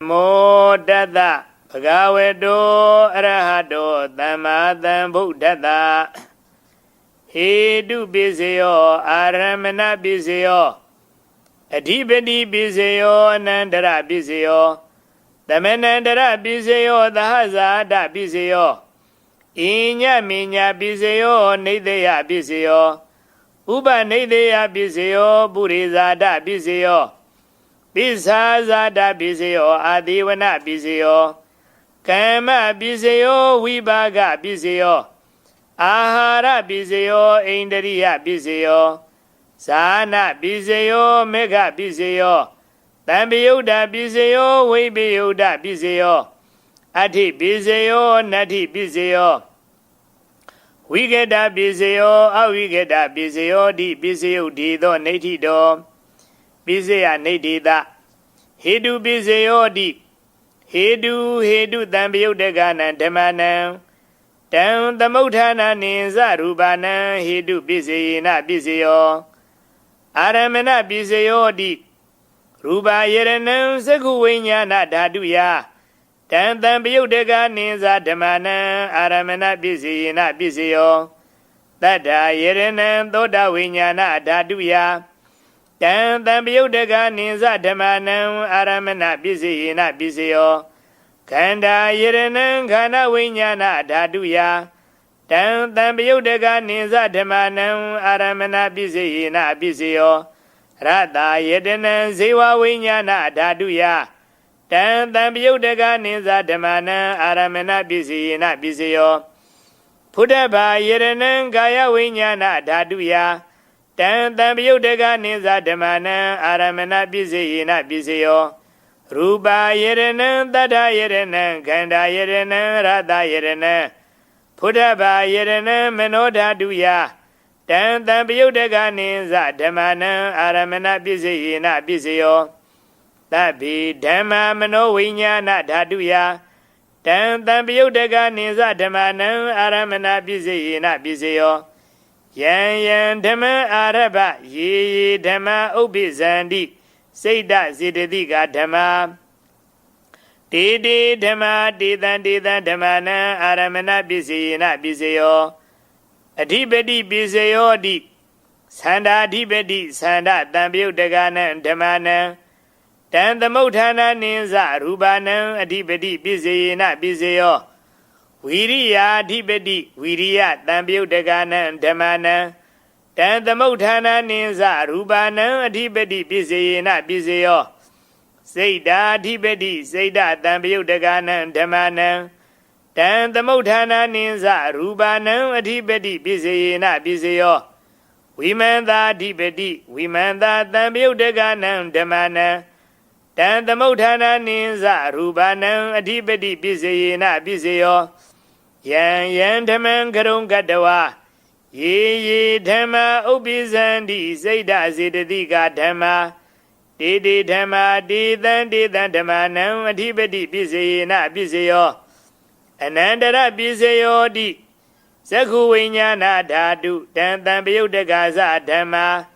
Mo Dada Bhagavato Arahato Dhamma Dhambuddhata Hedu Bisayo Aramana Bisayo Adhipati Bisayo Anandara Bisayo Dhamanandara Bisayo Dahazada Bisayo Inya Minya Bisayo Nidaya Bisayo Uba Nidaya Bisayo Burizada Bisayo Bisazada Bisayo Adivana Bisayo Kama Bisayo Vibaga Bisayo Ahara Bisayo Indriya Bisayo Sana Bisayo Mega Bisayo Tambiyuda Bisayo Vibiyuda Bisayo Ati Bisayo Nati Bisayo Wigeda Bisayo Awigeda Bisayo Di Bisayo Di Do Nati Do Bisaya Nadida Hedu Bisayo Di Hedu Tambiyudagana Dhamana Tam Tamutana Ninza Rubana Hedu Bisayina Bisayo Aramana Bisayo Di Ruba Yeranam Sakuwinyana Daduya Tam Tambiyudaga Ninza Dhamana Aramana Bisayina Bisayo Tada Yeranam Doda Winyana Daduya Tam Tambiyudaga Ninza Dhamana Aramana Bisayina Bisayo Kanda Yeranam Kana Winyana Daduya Tam Tambiyudaga Ninza Dhamana Aramana Bisayina Bisayo Rata Yedanam Zewa Winyana Daduya Tam Tambiyudaga Ninza Dhamana Aramana Bisayina Bisayo Pudaba Yeranam Gaya Winyana Daduya Tam Tambiyudaga Ninza Dhamana Aramana Bisayina Bisayo Ruba Yeranam Tata Yeranam Kanda Yeranam Rata Yeranam Pudaba Yeranam Manodaduya Tam Tambiyudaga Ninza Dhamana Aramana Bisayina Bisayo Tabi Dhamma Mano Vinyana Daduya Tam Tambiyudaga Ninza Dhamana Aramana Bisayina Bisayo Yan Dhamma Araba Ye Dhamma Ubizandi Seda Zidadiga Dhamma Didi Dhamma Didan Dhamana Aramana Bisayina Bisayo Adhipati Bisayo Di Sanda Adhipati Sanda Tambiyudagana Dhamana Tam Tamutana Ninza Rubana Adhipati Bisayina Bisayo Viriya Adhipati Viriya Tambiyudagana Dhamana Tam Tamutana Ninza Rubana Adhipati Bisayina Bisayo Seda Adhipati Seda Tambiyudagana Dhamana Tam Tamutana Ninza Rubana Adhipati Bisayina Bisayo Vimanda Adhipati Vimanda Tambiyudagana Dhamana Tam Tamutana Ninza Rubana Adhipati Bisayina Bisayo Yan Dhamman Karung Gadawa Ye Dhamma Ubizandi Seda Zidadiga Dhamma Didi Dhamma Didan Dhammanam Adhipati Bisayina Bisayo Anandara Bisayo Di Sakuwinyana Dhatu Tam Tambiyudaga Dhamma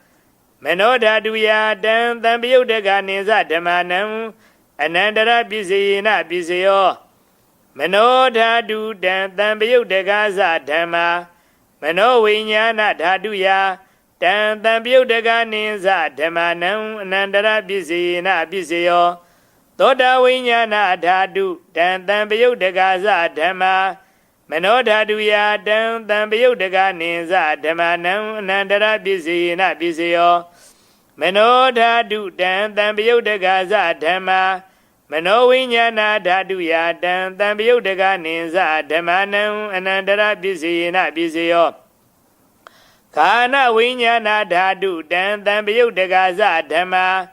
Manodaduya Tam Tambiyudaga Ninza Dhammanam Anandara Bisayina Bisayo Manodhatu Tam Tambiyudaga Dhamma Mano Vinyana Dhaduya Tam Tambiyudaga Ninza Dhammanam Anandara Bisayina Bisayo Toda Vinyana Dhatu Tam Tambiyudaga Dhamma Manodhaduya Tam Tambiyudaga Ninza Dhammanam Anandara Bisayina Bisayo Manodhatu Tam Tambiyudaga Dhamma Mano Vinyana Dhaduya Tam Tambiyudaga Ninza Dhammanam Anandara Bisayina Bisayo Kana Vinyana Dhatu Tam Tambiyudaga Dhamma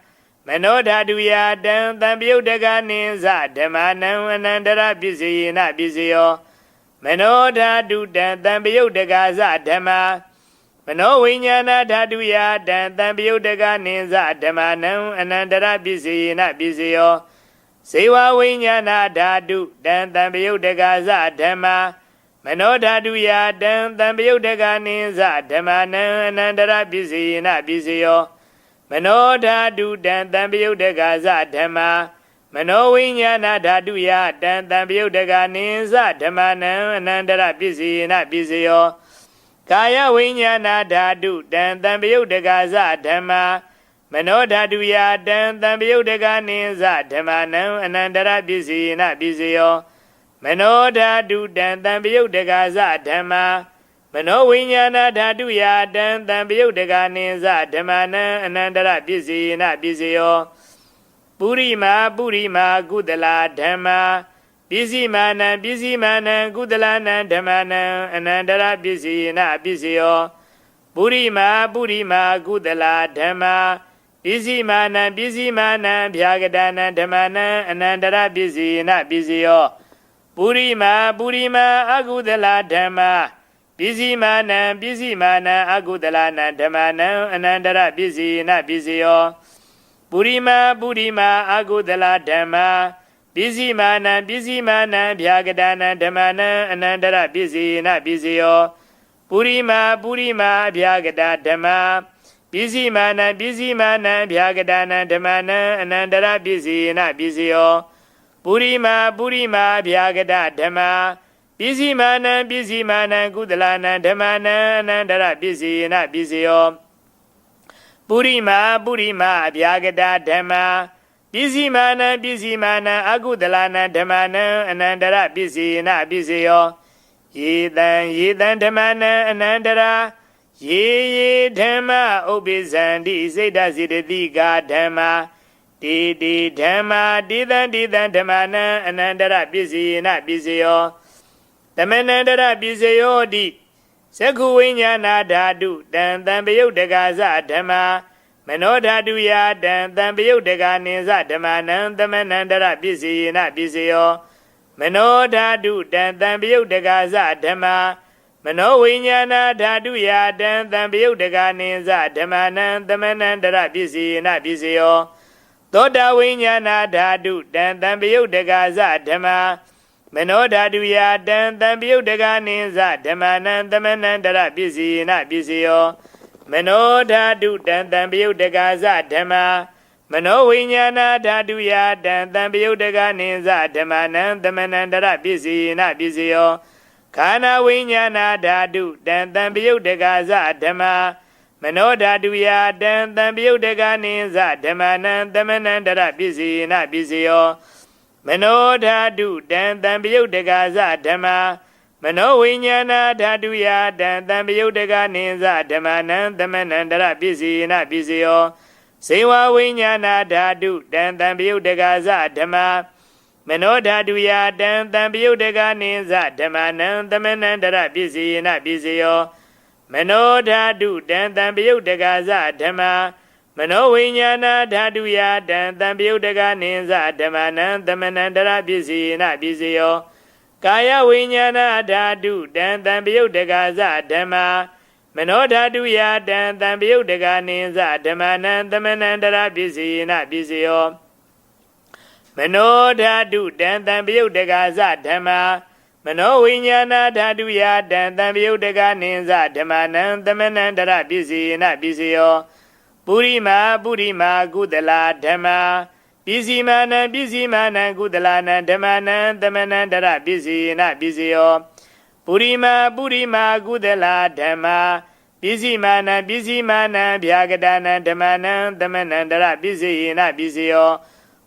Manodhaduya Tam Tambiyudaga Ninza Dhammanam Anandara Bisayina Bisayo Manodhatu Tam Tambiyudaga Dhamma Mano Vinyana Dhaduya Tam Tambiyudaga Ninza Dhammanam Anandara Bisayina Bisayo Sewa Vinyana Dhatu Tam Tambiyudaga Dhamma Manodhaduya Tam Tambiyudaga Ninza Dhammanam Anandara Bisayina Bisayo Manodhatu Tam Tambiyudaga Dhamma မနောဝိညာဏဓာတုယတံတံပယုတ်တကနိသဓမ္မနံအနန္တရပစ္စယေနပစ္စယောကာယဝိညာဏဓာတုတံတံပယုတ်တကသဓမ္မာမနောဓာတုယတံတံပယုတ်တကနိသဓမ္မနံအနန္တရပစ္စယေနပစ္စယောမနောဓာတုတံတံပယုတ်တကသဓမ္မာမနောဝိညာဏဓာတုယတံတံပယုတ်တကနိသဓမ္မနံအနန္တရပစ္စယေနပစ္စယောပုရိမာကုသလာဓမ္မာပစ္စည်းမာနံကုသလနံဓမ္မနံအနန္တရပစ္စယေနပစ္စယောပုရိမာကုသလာဓမ္မာပစ္စည်းမာနံဗျာဂဒနံဓမ္မနံအနန္တရပစ္စယေနပစ္စယောပုရိမာအကုသလာဓမ္မာပစ္စည်းမာနံအကုသလနံဓမ္မနံအနန္တရပစ္စယေနပစ္စယောပုရိမာအကုသလဓမ္မာပစ္စည်းမာနံဗျာဂဒနံဓမ္မနံအနန္တရပစ္စယေနပစ္စယောပုရိမာဗျာဂဒဓမ္မာပစ္စည်းမာနံဗျာဂဒနံဓမ္မနံအနန္တရပစ္စယေနပစ္စယောပုရိမာဗျာဂဒဓမ္မာပစ္စည်းမာနံကုသလနံဓမ္မနံအနန္တရပစ္စယေနပစ္စယောပုရိမာဗျာဂဒဓမ္မာပစ္စည်းမာနံအကုသလနံဓမ္မနံအနန္တရပစ္စယေနပစ္စယောယေတံဓမ္မနံအနန္တရာယေဓမ္မဥပ္ပိသန္တိစိတ်တစေတသိကာဓမ္မာတေဓမ္မာတေတံဓမ္မနံအနန္တရပစ္စယေနပစ္စယောတမနန္တရပစ္စယောတိသက္ခုဝိညာဏဓာတုတံတံပယုတ်တကသဓမ္မာမနောဓာတုယတံတံပယုတ်တကနိသဓမ္မနံသမနန္တရပစ္စယေနပစ္စယောမနောဓာတုတံတံပယုတ်တကသဓမ္မာမနောဝိညာဏဓာတုယတံတံပယုတ်တကနိသဓမ္မနံသမနန္တရပစ္စယေနပစ္စယောသောတာဝိညာဏဓာတုတံတံပယုတ်တကသဓမ္မာမနောဓာတုယတံတံပယုတ်တကနိသဓမ္မနံသမနန္တရပစ္စယေနပစ္စယောမနောဓာတုတံတံပယုတ်တကသဓမ္မာမနောဝိညာဏဓာတုယတံတံပယုတ်တကနိသဓမ္မနံသမနန္တရပစ္စယေနပစ္စယောခန္ဓာဝိညာဏဓာတုတံတံပယုတ်တကသဓမ္မာမနောဓာတုယတံတံပယုတ်တကနိသဓမ္မနံသမနန္တရပစ္စယေနပစ္စယောမနောဓာတုတံတံပယုတ်တကသဓမ္မာမနောဝိညာဏဓာတုယတံတံပယုတ်တကနိသဓမ္မနံသမနန္တရပစ္စယေနပစ္စယောစေဝဝိညာဏဓာတုတံတံပယုတ်တကသဓမ္မာမနောဓာတုယတံတံပယုတ်တကနိသဓမ္မနံသမနန္တရပစ္စယေနပစ္စယောမနောဓာတုတံတံပယုတ်တကသဓမ္မာမနောဝိညာဏဓာတုယတံတံပယုတ်တကနိသဓမ္မနံသမနန္တရပစ္စယေနပစ္စယောကာယဝိညာဏဓာတုတံတံပယုတ်တကသဓမ္မာမနောဓာတုယတံတံပယုတ်တကနိသဓမ္မနံသမနန္တရပစ္စယေနပစ္စယောမနောဓာတုတံတံပယုတ်တကသဓမ္မာမနောဝိညာဏဓာတုယတံတံပယုတ်တကနိသဓမ္မနံသမနန္တရပစ္စယေနပစ္စယောပုရိမာကုသလာဓမ္မာပစ္စည်းမာနံကုသလနံဓမ္မနံသမနန္တရပစ္စယေနပစ္စယောပုရိမာကုသလာဓမ္မာပစ္စည်းမာနံဗျာဂဒနံဓမ္မနံသမနန္တရပစ္စယေနပစ္စယော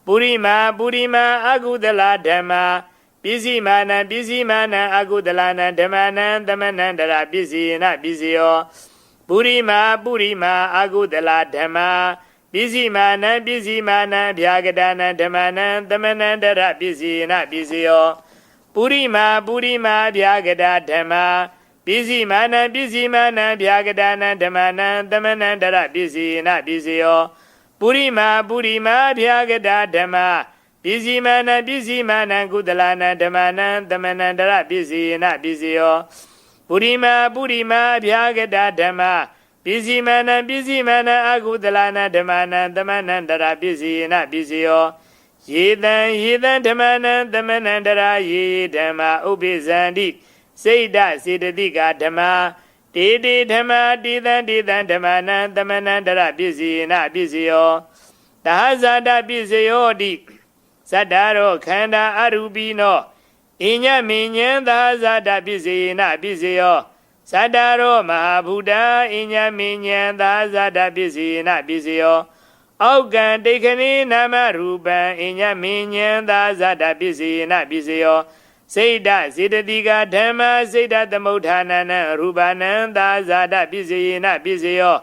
ပုရိမာအကုသလာဓမ္မာပစ္စည်းမာနံအကုသလနံဓမ္မနံသမနန္တရပစ္စယေနပစ္စယောပုရိမာအကုသလာဓမ္မာပစ္စည်းမာနံဗျာဂဒနံဓမ္မနံသမနန္တရပစ္စယေနပစ္စယောပုရိမာဗျာဂဒဓမ္မာပစ္စည်းမာနံဗျာဂဒနံဓမ္မနံသမနန္တရပစ္စယေနပစ္စယောပုရိမာဗျာဂဒဓမ္မာပစ္စည်းမာနံကုသလနံဓမ္မနံသမနန္တရပစ္စယေနပစ္စယောပုရိမာဗျာဂဒဓမ္မာပစ္စည်းမာနံအကုသလနံဓမ္မနံသမနန္တရပစ္စယေနပစ္စယောယေတံဓမ္မနံသမနန္တရာယေဓမ္မာဥပ္ပိသန္တိစိတ်တစေတသိကာဓမ္မာတေဓမ္မာတေတံဓမ္မနံသမနန္တရပစ္စယေနပစ္စယောသဟဇာတပစ္စယောတိ ဇတ္တာရောခန္ဓာအရူပိနောအညမဉ္ဉံသာဇာတပစ္စေနပစ္စေယောဇတ္တာရောမဟာဗုဒ္ဓအညမဉ္ဉံသာဇာတပစ္စေနပစ္စေယောအောက်ကံဒိဋ္ဌိနာမရူပံအညမဉ္ဉံသာဇာတပစ္စေနပစ္စေယောစေတစေတတိကဓမ္မစေတသမုဋ္ဌာနံရူပနံသာဇာတပစ္စေနပစ္စေယော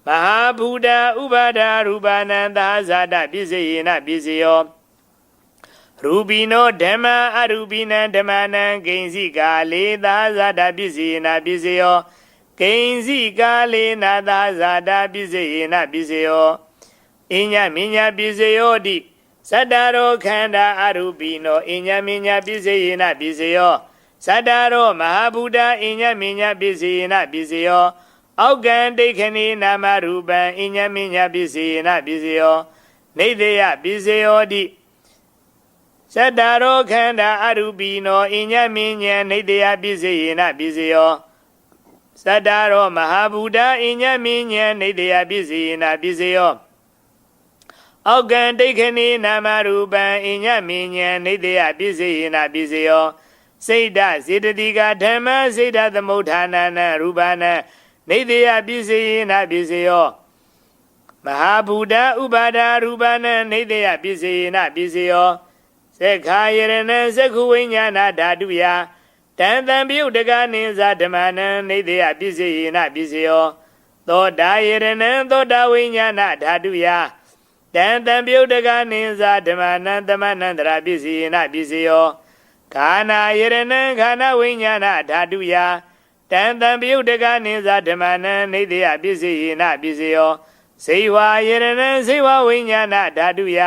မဟာဗုဒ္ဓဥပါဒရူပနံသာဇာတပစ္စေနပစ္စေယောရူပိနောဓမ္မအရူပိနံဓမ္မနံဂိဉ္စီကာလေသာဇာတပစ္စေနပစ္စေယောဂိဉ္စီကာလေနသာဇာတပစ္စေနပစ္စေယောအညမဉ္ဉပစ္စေယောတိဇတ္တာရောခန္ဓာအရူပိနောအညမဉ္ဉပစ္စေနပစ္စေယောဇတ္တာရောမဟာဗုဒ္ဓအညမဉ္ဉပစ္စေနပစ္စေယောအောက်ကံဒိဋ္ဌိနာမရူပံအညမဉ္ဉပစ္စေနပစ္စေယောနေတေယပစ္စေယောတိဇတ္တာရောခန္ဓာအရူပိနောအညမဉ္ဉနေတေယပစ္စေနပစ္စေယောဇတ္တာရောမဟာဗုဒ္ဓအညမဉ္ဉနေတေယပစ္စေနပစ္စေယောအောက်ကံဒိဋ္ဌိနာမရူပံအညမဉ္ဉနေတေယပစ္စေနပစ္စေယောစေတစေတတိကဓမ္မစေတသမုဋ္ဌာနံရူပနံနေတေယပစ္စေနပစ္စေယောမဟာဗုဒ္ဓဥပါဒရူပနံနေတေယပစ္စေနပစ္စေယောသက္ခာယရဏံသက္ခုဝိညာဏဓာတုယတံတံပြုတ်တကနိဇာဓမ္မနံနေတေယပစ္စေနပစ္စေယောသောတာယရဏံသောတာဝိညာဏဓာတုယတံတံပြုတ်တကနိဇာဓမ္မနံသမဏန္တရာပစ္စေနပစ္စေယောခာနာယရဏံခာနာဝိညာဏဓာတုယတံတံပြုတ်တကနိဇာဓမ္မနံနေတေယပစ္စေနပစ္စေယောဇေဝယရဏံဇေဝဝိညာဏဓာတုယ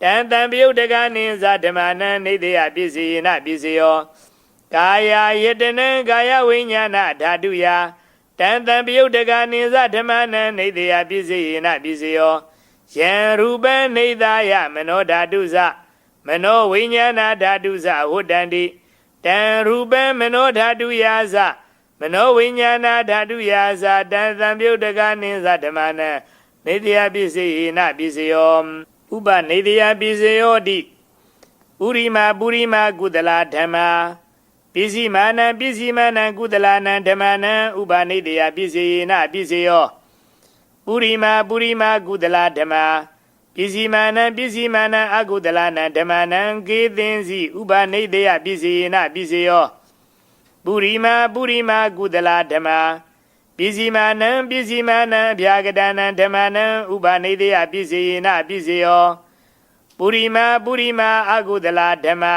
တံတံပြုတ်တကနိဇာဓမ္မနံနေတေယပစ္စေနပစ္စေယောကာယယတနံကာယဝိညာဏဓာတုယတံတံပြုတ်တကနိဇာဓမ္မနံနေတေယပစ္စေနပစ္စေယောယံရူပံနေသာယမနောဓာတုဇမနောဝိညာဏဓာတုဇဝတ္တန္တိတံရူပံမနောဓာတုယာဇမနောဝိညာဏဓာတုယာဇတံသံပြုတ်တကနိဇာဓမ္မနံနေတေယပစ္စေနပစ္စေယောဥပနေတေယပစ္စေယောတိဥရိမာပုရိမာကုသလာဓမ္မာပစ္စည်းမာနံပစ္စည်းမာနံကုသလာနံဓမ္မနံဥပနေတေယပစ္စေနပစ္စေယောပုရိမာပုရိမာကုသလာဓမ္မာပစ္စည်းမာနံပစ္စည်းမာနံအကုသလာနံဓမ္မနံကေသင်္စီဥပနေတေယပစ္စေနပစ္စေယောပုရိမာပုရိမာကုသလာဓမ္မာပစ္စည်းမာနံပစ္စည်းမာနံအဗျာကတနံဓမ္မနံဥပနေတေယပစ္စေနပစ္စေယောပုရိမာပုရိမာအကုသလာဓမ္မာ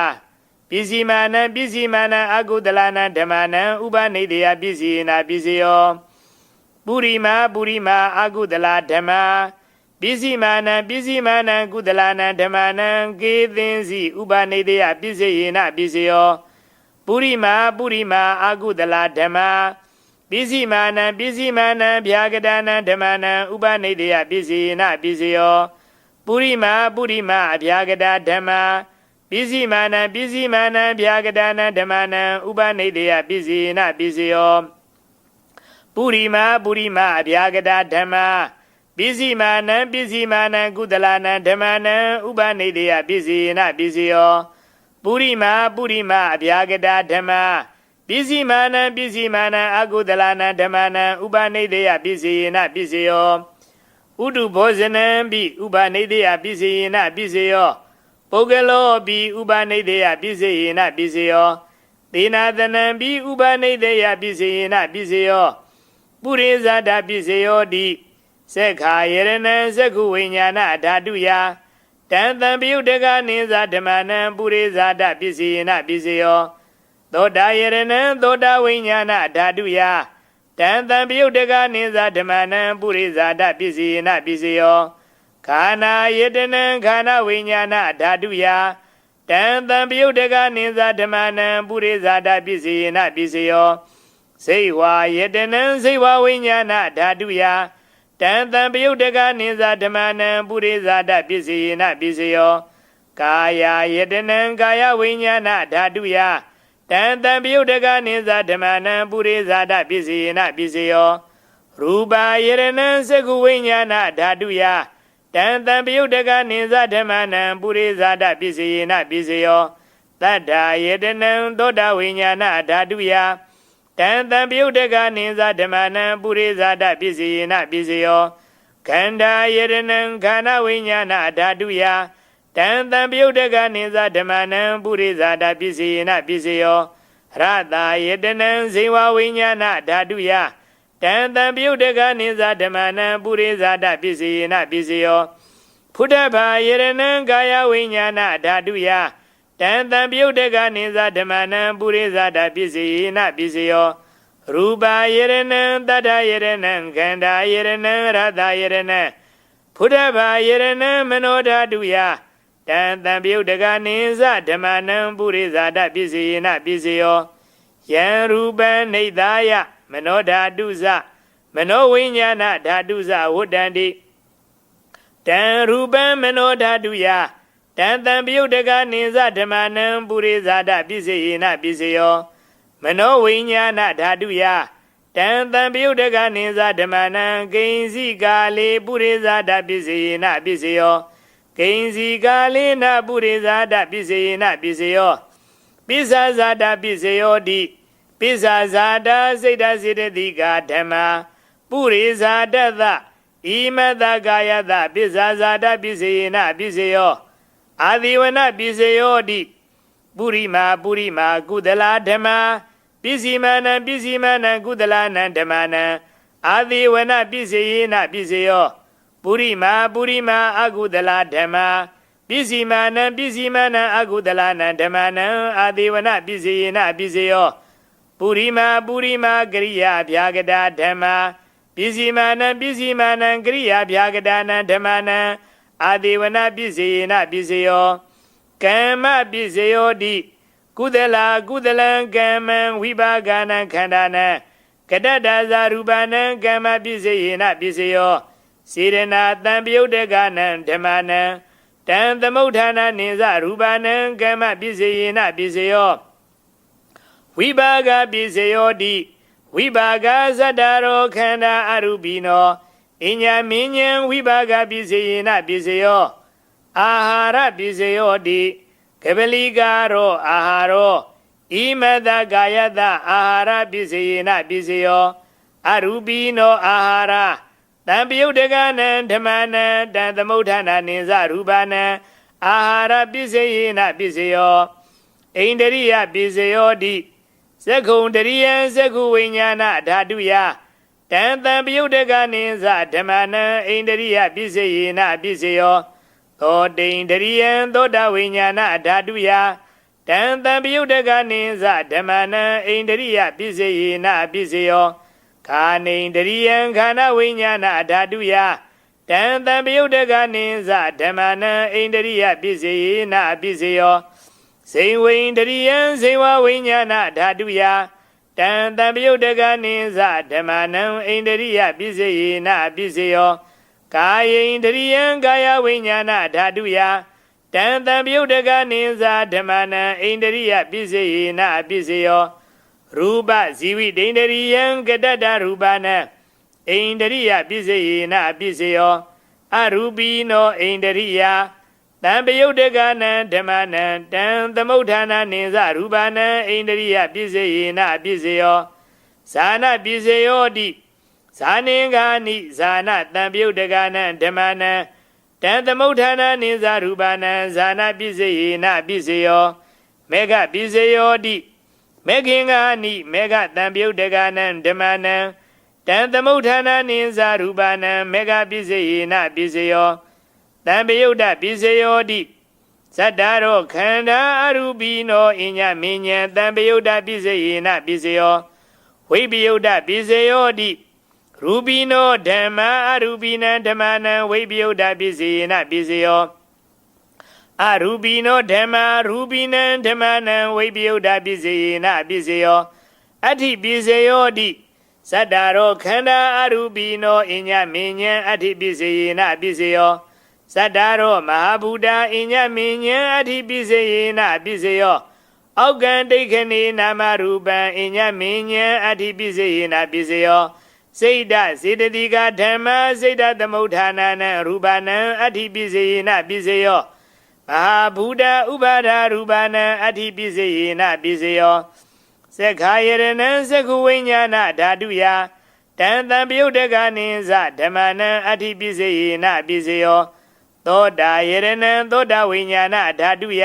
ပစ္စည်းမာနံပစ္စည်းမာနံအကုသလာနံဓမ္မနံဥပနေတေယပစ္စေနပစ္စေယောပုရိမာပုရိမာအကုသလာဓမ္မာပစ္စည်းမာနံပစ္စည်းမာနံကုသလာနံဓမ္မနံကေသင်္စီဥပနေတေယပစ္စေနပစ္စေယောပုရိမာပုရိမာအကုသလာဓမ္မာပစ္စည်းမာနံပစ္စည်းမာနံဗျာကတနံဓမ္မနံဥပနေတေယပစ္စေနပစ္စေယောပုရိမာပုရိမာအဗျာကတဓမ္မာပစ္စည်းမာနံပစ္စည်းမာနံဗျာကတနံဓမ္မနံဥပနေတေယပစ္စေနပစ္စေယောပုရိမာပုရိမာအဗျာကတဓမ္မာပစ္စည်းမာနံပစ္စည်းမာနံကုသလာနံဓမ္မနံဥပနေတေယပစ္စေနပစ္စေယောပုရိမာပုရိမာအဗျာကတဓမ္မာပစ္စည်းမာနံပစ္စည်းမာနံအကုသလနံဓမ္မနံဥပနေတေယပစ္စေနပစ္စေယောဥတုဘောဇနံပိဥပနေတေယပစ္စေနပစ္စေယောပုဂ္ဂလောပိဥပနေတေယပစ္စေနပစ္စေယောသေနာသနံပိဥပနေတေယပစ္စေနပစ္စေယောပုရိဇာတပစ္စေယောတိသက္ခာယရဏံသက္ခုဝိညာဏဓာတုယတံတံပြုတ်တကနိဇာဓမ္မနံပုရိဇာတပစ္စေနပစ္စေယောသောတာယရဏံသောတာဝိညာဏဓာတုယတံတံပြုတ်တကနိဇာဓမ္မနံပုရိဇာတပစ္စေနပစ္စေယောခာနာယတနံခာနာဝိညာဏဓာတုယတံတံပြုတ်တကနိဇာဓမ္မနံပုရိဇာတပစ္စေနပစ္စေယောစေဝါယတနံစေဝဝိညာဏဓာတုယတံတံပြုတ်တကနိဇာဓမ္မနံပုရိဇာတပစ္စေနပစ္စေယောကာယယတနံကာယဝိညာဏဓာတုယတံတံပြုတ်တကနိဇာဓမ္မနံပုရိဇာတပစ္စေနပစ္စေယောရူပယရဏံသက္ခုဝိညာဏဓာတုယတ Tan Tan Piyudaka Ninsa Dhammanam Purizada Pisayena Pisayo Tata Yedanam Doda Vinyana Dhatuya Tan Tan Piyudaka Ninsa Dhammanam Purizada Pisayena Pisayo Kanda Yedanam Kana Vinyana Dhatuya Tan Tan Piyudaka Ninsa Dhammanam Purizada Pisayena Pisayo Rata Yedanam Siva Vinyana Dhatuya Tan Tan Piyudaka Ninsa Dhammanam Purizada Pisayena Pisayo Pudabha Yedanam Kaya Vinyana Dhatuya Tan Tan Piyudaka Ninsa Dhammanam Purizada Pisayena Pisayo Rupa Yedanam Tata Yedanam Kanda Yedanam Rata Yedanam Pudabha Yedanam Mano Dhatuya Tan Tan Piyudaka Ninsa Dhammanam Purizada Pisayena Pisayo Yan Rupa Nidaya Mano Dhatusa Mano Vinyana Dhatusa Vuddhanti Tan Rupa Mano Dhatuya Tan Tan Piyudaka Ninsa Dhammanam Purizada Pisayena Pisayo Mano Vinyana Dhatuya Tan Tan Piyudaka Ninsa Dhammanam Kainsi Kale Purizada Pisayena Pisayo Kainsi Kale Na Purizada Pisayena Pisayo Pisazada Pisayo Di Pisazada Siddha Siddhika Dhamma Purizada Dha Imada Gayada Pisazada Pisayena Pisayo Adivana Pisayo Di Purima Purima Kudala Dhamma Pisimana Pisimana Kudalana Dhammana Adivana Pisayena Pisayo Purima Purima Agudala Dhamma Pisimana Pisimana Agudalana Dhammana Adivana Pisayena Pisayo Purima Purima Kriya Bhyagada Dhamma Pisimana Pisimana Kriya Bhyagadana Dhammana Adivana Pisayena Pisayo Kama Pisayo Di Kudala Kudalan Kama Vibhagana Khandana Kadadaza Rubana Kama Pisayena Pisayo Sirena Tan Piyudaka Dhammana Tan Thammuddhana Ninsa Rubana Kama Pisayena Pisayo Vibhaga Pisayo Di Vibhaga Sadaro Khanda Arubino Inya Minyan Vibhaga Pisayena Pisayo Ahara Pisayo Di Kabaligaro Aharo Imada Gayada Ahara Pisayena Pisayo Arubino Ahara Tan Piyudaka Dhammana Tan Thammuddhana Ninsa Rubana Ahara Pisayena Pisayo Indriya Pisayo Di Sekundariya Sekhu Vinyana Dhatuya Tan Tan Piyudaka Ninsa Dhammana Indriya Pisayena Pisayo Thoda Indriya Thoda Vinyana Dhatuya Tan Tan Piyudaka Ninsa Dhammana Indriya Pisayena Pisayo Khana Indriya Khana Vinyana Dhatuya Tan Tan Piyudaka Ninsa Dhammana Indriya Pisayena Pisayo Sewa Indriya Sewa Vinyana Dhatuya Tan Tan Piyudaka Ninsa Dhammana Indriya Pisayena Pisayo Kaya Indriya Kaya Vinyana Dhatuya Tan Tan Piyudaka Ninsa Dhammana Indriya Pisayena Pisayo Rupa Zivi Indriya Gadada Rupana Indriya Pisayena Pisayo Arubino Indriya Tan Piyudaka Dhammana Tan Thammuddhana Ninsa Rupana Indriya Pisayena Pisayo Sana Pisayo Di Saningani Sana Tan Piyudaka Dhammana Tan Thammuddhana Ninsa Rupana Sana Pisayena Pisayo Mega Pisayo Di Megingani Mega Tan Piyudaka Dhammana Tan Thammuddhana Ninsa Rupana Mega Pisayena Pisayo Tan Piyuda Pisayo Di Sadaro Khanda Arubino Inya Minyan Tan Piyuda Pisayena Pisayo Vipiyuda Pisayo Di Rubino Dhamma Arubina Dhammana Vipiyuda Pisayena Pisayo Arubino Dhamma Rubina Dhammana Vipiyuda Pisayena Pisayo Ati Pisayo Di Sadaro Khanda Arubino Inya Minyan Ati Pisayena Pisayo Sadaro Mahabuddha Inya Minyan Ati Pisayena Pisayo Augan Dekhani Nama Rupa Inya Minyan Ati Pisayena Pisayo စိတ်ဓာစေတသိကဓမ္မစိတ်ဓာသမုဋ္ဌာနာနံရူပနံအဋ္ဌိပိစေယနာပိစေယောမဟာဘူတဥပါဒရူပနံအဋ္ဌိပိစေယနာပိစေယောသက္ခာယရဏံသက္ခုဝိညာဏဓာတုယတံတံပယုတ်တကနိသဓမ္မနံအဋ္ဌိပိစေယနာပိစေယောသောတာယရဏံသောတာဝိညာဏဓာတုယ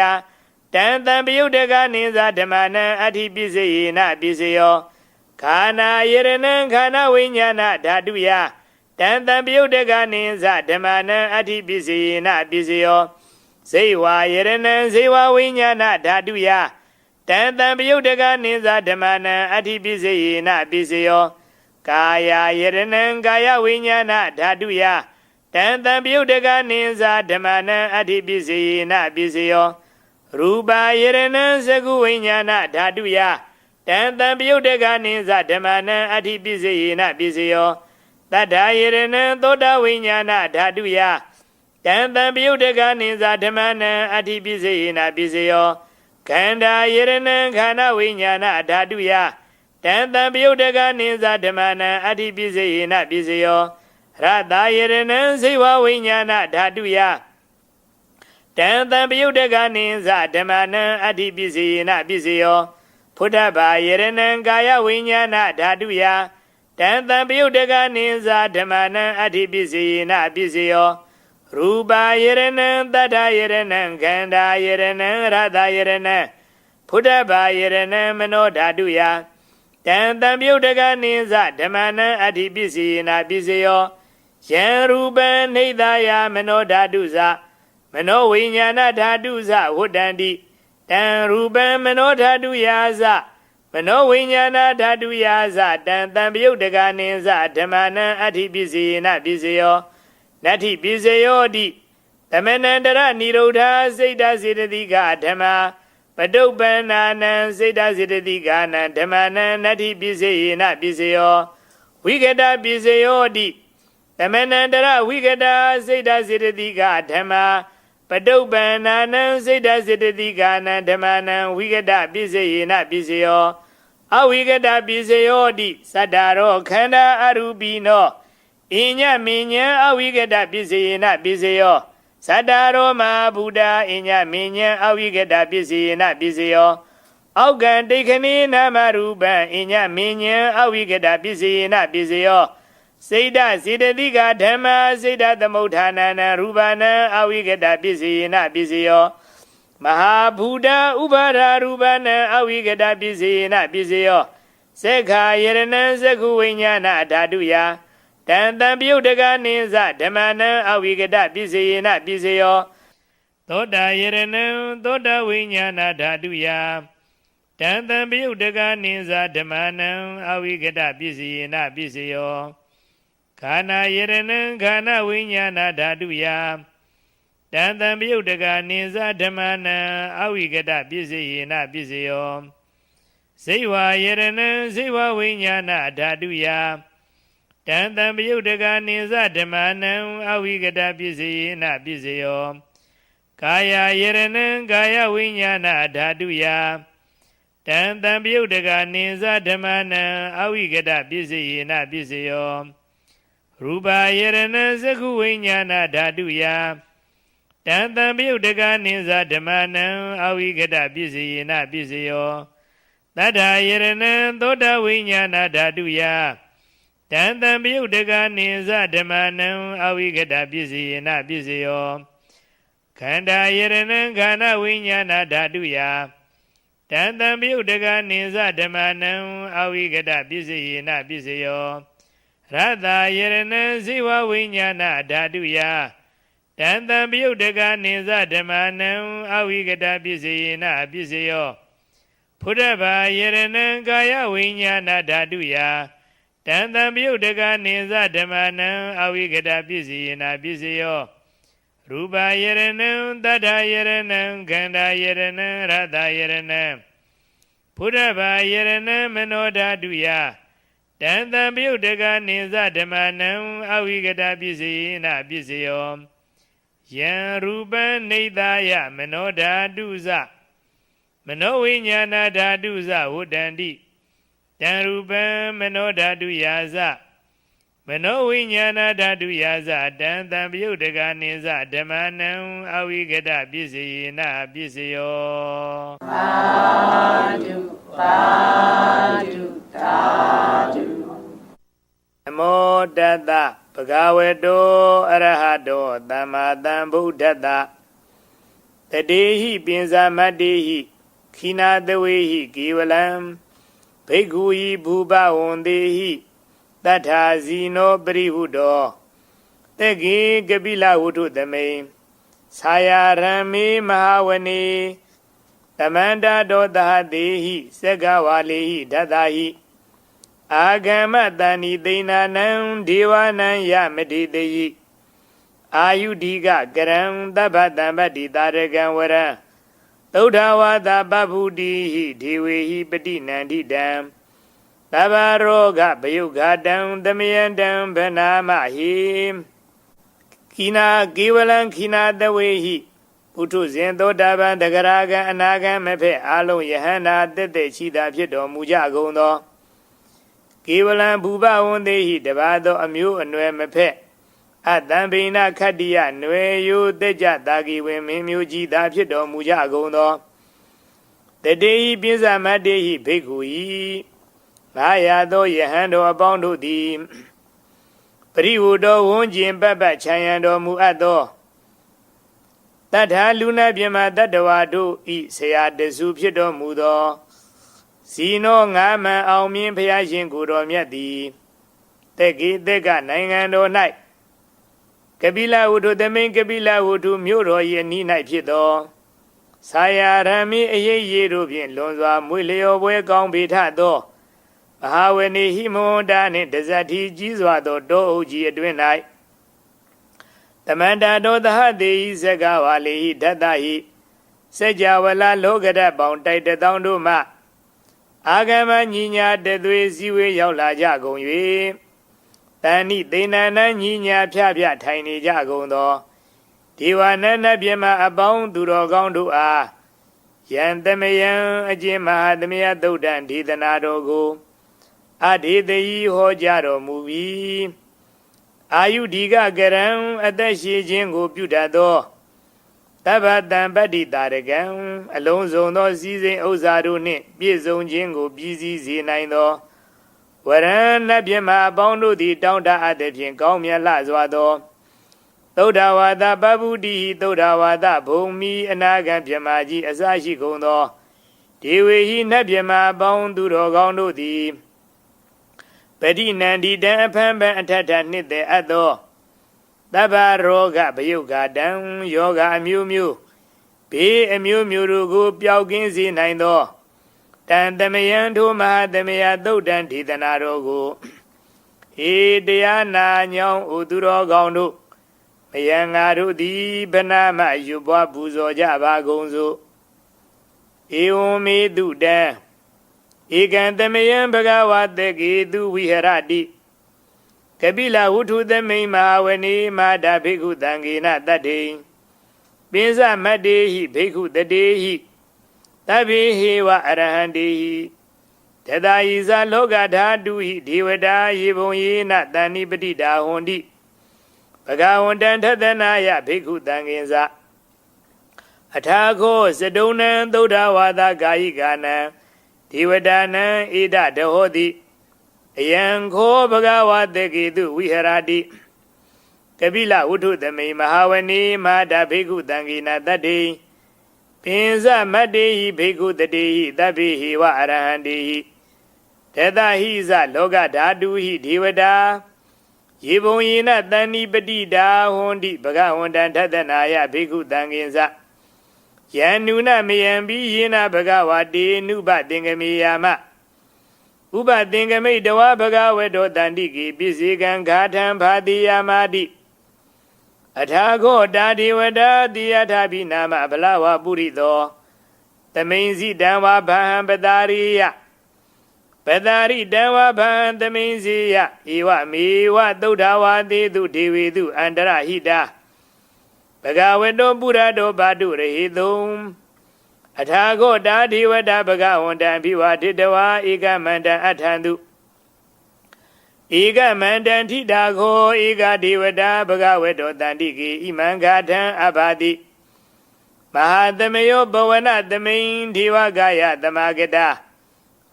တံတံပယုတ်တကနိသဓမ္မနံအဋ္ဌိပိစေယနာပိစေယောခန္ဓာယရဏံခန္ဓာဝိညာဏဓာတုယတံတံပယုတ်တကနိသဓမ္မနံအဋ္ဌိပိစေယနာပိစေယောဇေဝယရဏံဇေဝဝိညာဏဓာတုယတံတံပယုတ်တကနိသဓမ္မနံအဋ္ဌိပိစေယနာပိစေယောကာယယရဏံကာယဝိညာဏဓာတုယတံတံပယုတ်တကနိသဓမ္မနံအဋ္ဌိပိစေယနာပိစေယောရူပယရဏံသက္ခုဝိညာဏဓာတုယတံတံပယုတ်တကနိသဓမ္မနံအဋ္ဌိပိစေယနာပိစေယောတတ္ထာယရဏံသောတာဝိညာဏဓာတုယတံတံပယုတ်တကနိသဓမ္မနံအဋ္ဌိပိစေယနာပိစေယောခန္ဓာယရဏံခန္ဓာဝိညာဏဓာတုယတံတံပယုတ်တကနိသဓမ္မနံအဋ္ဌိပိစေယနာပိစေယောရတယရဏံဇေဝဝိညာဏဓာတုယတံတံပယုတ်တကနိသဓမ္မနံအဋ္ဌိပိစေယနာပိစေယောဖုဒ္ဓဘာယရဏံကာယဝိညာဏဓာတုယတံတံပယုတ်တကနိသဓမ္မနံအဋ္ဌိပိစေယနာပိစေယောရူပယရဏံတတ္ထယရဏံခန္ဓာယရဏံရတယရဏံဖုဒ္ဓဘာယရဏံမနောဓာတုယတံတံပယုတ်တကနိသဓမ္မနံအဋ္ဌိပိစေယနာပိစေယောယံရူပံနေသယမနောဓာတုဇမနောဝိညာဏဓာတုဇဝဋ္ဌန္တိတံရူပံမနောဓာတုယာဇမနောဝိညာဏဓာတုယာဇတံတံပယုတ်တကနိသဓမ္မနံအဋ္ဌိပိစေယနာပိစေယောနတ္ထိပိစေယောတိသမဏန္တရနိရုဒ္ဓစိတ်ဓာစေတသိကဓမ္မပတုပ္ပန္နာနံစိတ်ဓာစေတသိကနံဓမ္မနံနတ္ထိပိစေယနာပိစေယောဝိကတပိစေယောတိသမဏန္တရဝိကတစိတ်ဓာစေတသိကဓမ္မပတုပ္ပန္နာနံစိတ်ဓာစေတသိကနံဓမ္မနံဝိကတပိစေယနာပိစေယောအဝိကတပိစေယောတိသတ္တရောခန္ဓာအရူပိနောအညမဉ္ဇံအဝိကတပိစေယနာပိစေယောသတ္တရောမဟာဗုဒ္ဓအညမဉ္ဇံအဝိကတပိစေယနာပိစေယောအောက်ကံတိခဏိနာမရူပံအညမဉ္ဇံအဝိကတပိစေယနာပိစေယောစိတ်ဓာစေတသိကဓမ္မစိတ်ဓာသမုဋ္ဌာနာနံရူပနံအဝိကတပိစေယနာပိစေယောမဟာဘူတဥပါဒရူပနံအဝိကတပိစေယနာပိစေယောသက္ခာယရဏံသက္ခုဝိညာဏဓာတုယတံတံပယုတ်တကနိသဓမ္မနံအဝိကတပိစေယနာပိစေယောသောတာယရဏံသောတာဝိညာဏဓာတုယတံတံပယုတ်တကနိသဓမ္မနံအဝိကတပိစေယနာပိစေယောခန္ဓာယရဏံခန္ဓာဝိညာဏဓာတုယတံတံပယုတ်တကနိသဓမ္မနံအဝိကတပိစေယနာပိစေယောဇေဝယရဏံဇေဝဝိညာဏဓာတုယတံတံပယုတ်တကနိသဓမ္မနံအဝိကတပိစေယနာပိစေယောကာယယရဏံကာယဝိညာဏဓာတုယတံတံပယုတ်တကနိသဓမ္မနံအဝိကတပိစေယနာပိစေယောရူပယရဏံသက္ခုဝိညာဏဓာတုယတံတံပယုတ်တကနိသဓမ္မနံအဝိကတပိစေယနာပိစေယောတတ္ထာယရဏံသောတာဝိညာဏဓာတုယတံတံပယုတ်တကနိသဓမ္မနံအဝိကတပိစေယနာပိစေယောခန္ဓာယရဏံခန္ဓာဝိညာဏဓာတုယတံတံပယုတ်တကနိသဓမ္မနံအဝိကတပိစေယနာပိစေယောရတယရဏံဇေဝဝိညာဏဓာတုယတံတံပယုတ်တကနိသဓမ္မနံအဝိကတပိစေယနာပိစေယောဖုဒ္ဓဘာယရဏံကာယဝိညာဏဓာတုယတံတံပယုတ်တကနိသဓမ္မနံအဝိကတပိစေယနာပိစေယောရူပယရဏံတတ္ထယရဏံခန္ဓာယရဏံရတယရဏံဖုဒ္ဓဘာယရဏံမနောဓာတုယတံတံပယုတ်တကနိသဓမ္မနံအဝိကတပိစေယနာပိစေယောယံရူပံနေသယမနောဓာတုဇမနောဝိညာဏဓာတုဇဝဋ္ဌန္တိတံရူပံမနောဓာတုယာဇ Mano Vinyana Dadu Yaza Dan Tambiudaga Niza Dhamanam Avigada Bisi Na Bisio Badu Badu Badu Namo Dada Bhagavato Arahado Dhammadam Buddhata Tadehi Pinsa Madehi Khina Devehi Kivalam Bhikhui Bhuba Ondehi Tata Zino Brihudo Tegi Gabila Utu Dame Saya Rami Mahavani Tamanda Doda Dehi Segawalehi Dadahi Agamadani Dinanam Divanan Yamadi Dehi Ayudiga Garam Dabadambadi Daragan Wara Todawada Babudi Diwehi Badinandi Dam Tabaroga Bayuga Dam Damiandam Benamahi Kina Givalan Kina Dawehi Putu Zendo Daban Dagaraga Anaga Mepe Alo Yahana Dede Chida Piedo Mujagondo Givalan Buba Ondehi Devado Amu Anwe Mepe Adambina Kadia Nwe Yu Deja Dagi Wemimuji Da Piedo Mujagondo The day Pinsa Madehi Bigui Mayado Yahando Abondo di Priudo Wunjin Baba Chayando Muado Tata Luna Bima Dadawado I Sea de Supiedo Mudo Sino Ngama Aumin Payashin Guro Miadi Tegi Dega Nangando Night Kabila Udo the main Kabila Udo Muro Yeni Night Piedo Saya Rami Aye Rubian Lonza Muleo Wegong Bitado Mahavani Himonda Desati Jizwado Doji Adwinai Tamanda do the Hadi Segawali Dadahi Sejawala Logada Bountai the Donduma Agama Nina Dedwe Ziwe Yola Jagon Yue Tani Dinana Nina Pia Tiny Jagondo Diwana Nabiama Abound Durogondu A Yantamayan Ajima Damia Dodan Didanadogo Adi the Hojaro movie Ayudiga Garam at the Shijingo Putado Tabadan Badi Daragam Alonso no season Ozarune Bizon Jingo Busy Zinaido Waran Nabiama Bondo di Donda Adepin Gomia Lazwado Todawada Babudi Todawada Bumi Anagan Piamaji Asashi Gondo Dewi Nabiama Bonduro Gondo di Pedi Nandi Dan Pamba and Tata Nide Ado Daba Roga Bayuga Dan Yoga Amu Mu Be a Mu Murugu Piauginzi Naindo Dan Damayan to Mahadamia Dodan Tidanarogo E Diana Nyong Uduro Gondo Mayangaru di Banama Yuba Buzo Java Gonzo Eome Dudan Egan the Mayan Bagawa the Gidu Viharadi Kabila Utu the Mima when he Mada Bigu Dangina that day. Binza Made Bigu the day he Tabi he wa Arahandi Tada is a Logada do he Divada Yivoni not Danibadi da Hondi Bagawondan Tadanaya Bigu Danginza Atako Sedona Dodawada Gaigana Divadana Ida Dehodi Yanko Bagawa the Gidu Viharadi Kabila Utu the May Mahavani Mada Bigu Dangina that day Pinza Madi Bigu the day that be he wa Arahandi Tada he's a Loga Dadu he Divada Yibonina Dani Badida Hondi Bagawondan Tadanaya Bigu Danginza Yanuna Mayambi Yina Bagawadi Nuba Dingamiyama Uba Dingame Dawa Bagawedo Dandigi Bisigan Gatam Padiyamadi Atago Dadi Wada Diatabi Nama Balawa Burido The Mainzi Dawa Baham Badariya Badari Dawa Baham the Mainziya Iwa Miwa Dodawa Dedu Devidu Andara Hida Bagawedo Burado Badu Rehidum Atago Dadi Wada Bagawanda Biwa Didawa Igamanda Atandu ဧကမန္တံထိတာခောဧကဒေဝတာဘဂဝတောတန္တိကေဣမံဂါထံအဘာတိမဟာသမယောဘဝနသမိန်ဒေဝဂာယသမဂတာ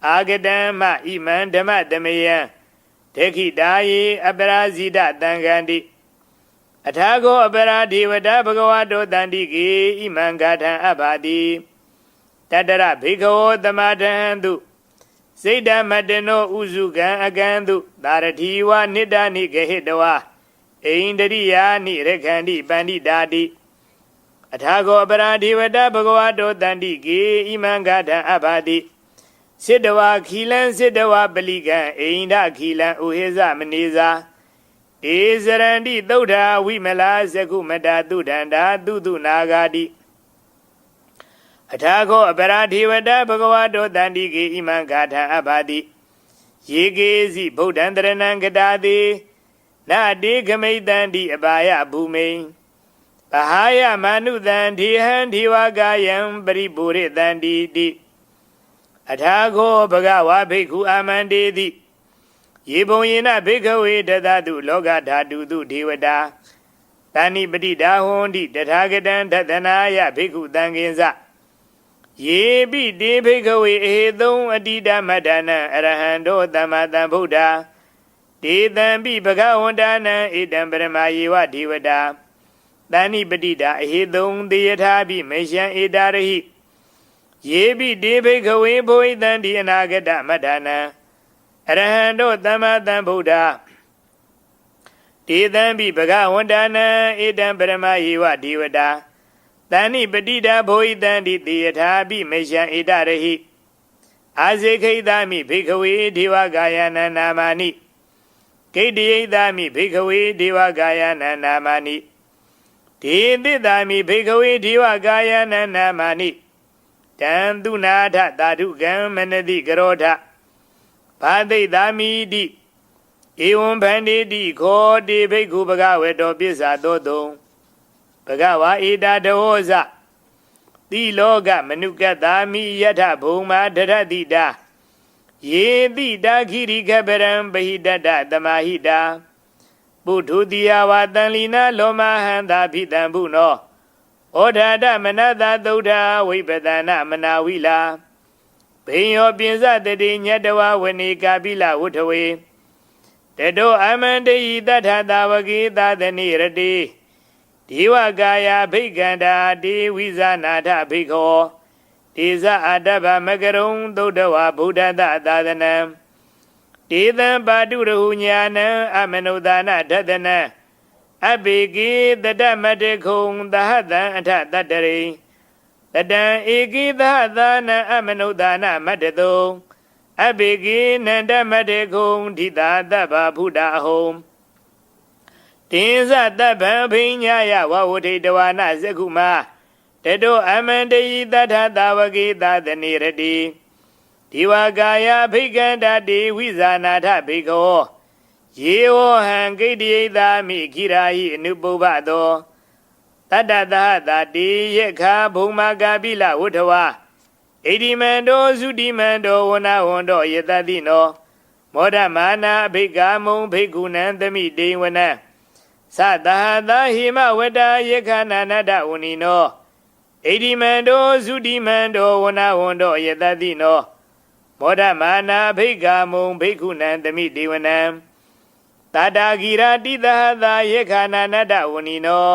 အာဂတံမဣမံဓမ္မသမယံဒေခိတာယေအပရာဇိတတံခန္တိအထာဂောအပရာဒေဝတာဘဂဝတောတန္တိကေဣမံဂါထံအဘာတိတတရဘေခဝောသမထံတုစိတ်ဓမ္မတနောဥစုကံအကံတုသာရတိဝနိတ္တနိဂဟိတဝါအိန္ဒရိယာနိရခန္တိပန္တိတာတိအထာဂောအပရာဒေဝတာဘဂဝတောတန္တိကေဣမံဂါထံအဘာတိစေတဝါခီလံစေတဝါပလိကံအိန္ဒခီလံဥဟိဇမနေဇာဧဇရန္တိသုဒ္ဓဝိမလာဇကုမတာတုဒန္တာတုတုနာဂာတိအထာခောအပရာဒေဝတာဘဂဝတောတန္တိကေဣမံဂါထံအဘာတိယေကေစီဗုဒ္ဓံတရဏံကတာတိနာတေခမိတံတိအပါယဘူမိန်ပဟာယမနုတံဒေဟံဒေဝကာယံပရိပုရိတံတိတိအထာခောဘဂဝါဘိက္ခုအာမန္တေတိယေဘုံယေနဘိက္ခဝေတသတုလောကဓာတုတုဒေဝတာတဏိပတိဒါဟွန်တိတထာဂတံဒသနာယဘိက္ခုတံကိဉ္စယေပိတေဘိက္ခဝေအဟေသုံးအတိတမတ္တနံအရဟံတောသမ္မာသမ္ဗုဒ္ဓဒေသံပိဘဂဝန္တနံဧတံပရမယေဝဒေဝတာတဏိပတိတာအဟေသုံးသေယထာပိမေရှံဧတာရဟိယေပိတေဘိက္ခဝေဘုဟိတံဒီအနာဂတမတ္တနံအရဟံတောသမ္မာသမ္ဗုဒ္ဓဒေသံပိဘဂဝန္တနံဧတံပရမယေဝဒေဝတာတဏိပတိတာဘုဟိတံဒီသေယထာပိမေရှံဧတရဟိအာဇေခိတမိဘိက္ခဝေဒေဝဂာယနံနာမာနိဂိတ္တိယိတမိဘိက္ခဝေဒေဝဂာယနံနာမာနိဒေသိတမိဘိက္ခဝေဒေဝဂာယနံနာမာနိတံသူနာထသာဓုကံမနတိကရောထဘာသိတာမိတိဧဝံဗန္တိတိခောတိဘိက္ခုဘဂဝေတောပစ္ဆာသောတုံဘဂဝါဧတာတဟောဇတိလောကမနုကတာမိယထဘုံမာဒရတိတာယေတိတာခိရိခပရံပဟိတတသမာဟိတာပုထုတိယဝတံလီနာလောမဟန္တာဖိတံဘုနောဩဓာတမနတသုဒ္ဓဝိပဒနာမနာဝိလာဘိယောပိစတတိညတဝဝနေကာပိလဝုထဝေတတောအမန္တေယတထတာဝကေသသနိရတိဒေဝကာယဘိက္ခန္တာတေဝိဇာနာထဘိက္ခောတေဇအတ္တဗမကရုံသုဒ္ဓဝဗုဒ္ဓတသာသနံတေသံပါတုရဟုညာနံအမနုဒါနဒသနံအဘိကေတတမတေခုံသဟတံအထတတရိတတံဧကိသဟသာနံအမနုဒါနမတ္တတုံအဘိကေနန္တမတေခုံဓိတာတဗ္ဗဗုဒ္ဓအဟုံတင်ဇတဗ္ဗံဘိညာယဝဝဋိတဝါနဇကုမာတတောအမန္တေယတထတာဝကေသသနိရတိဒီဝကာယဘိက္ခန္တာတေဝိဇာနာထဘိက္ခောယေဝဟံဂိတ္တိယိသာမိခိရာဟိအနုပုဗ္ဗသောတတ္တသဟတာတေယခာဘုံမာကာပိလဝုထဝါဣတိမန္တောသုတိမန္တောဝနဝန္တောယတတိနောမောဒမာနာအဘိကာမုံဘိက္ခုနံသမိတေဝနံသတဟတာဟိမဝတ္တာယခာနာနတဝနိနောဣတိမန္တောသုတိမန္တောဝနဝန္တောယတတိနောမောဒမာနာဘိက္ခာမုံဘိက္ခုနံသမိတေဝနံတာတာဂိရာတိသဟတာယခာနာနတဝနိနော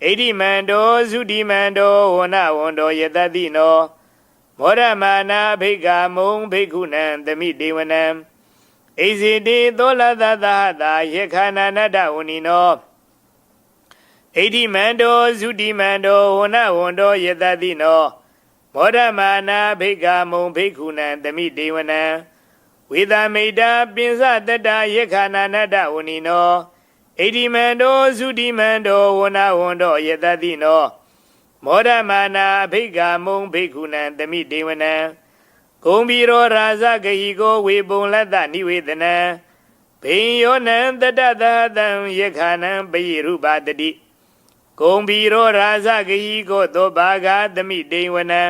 ဣတိမန္တောသုတိမန္တောဝနဝန္တောယတတိနောမောဒမာနာဘိက္ခာမုံဘိက္ခုနံသမိတေဝနံဣဇိတေသောလသသဟတာယခာနာနတဝနိနောဣတိမန္တောသုတိမန္တောဝနဝန္တောယတတိနောမောဒမာနာဘိက္ခာမုံဘိက္ခုနံသမိတေဝနံဝေဒမိတာပိစတတယခာနာနတဝနိနောဣတိမန္တောသုတိမန္တောဝနဝန္တောယတတိနောမောဒမာနာဘိက္ခာမုံဘိက္ခုနံသမိတေဝနံဂုံဘီရောရာဇဂဟိကိုဝေပုံလတ္တနိဝေဒနံဘိယောနံတတသဟတံယခာနံပိရုပတတိဂုံဘီရောရာဇဂဟိကိုသောဘာဂသမိတေဝနံ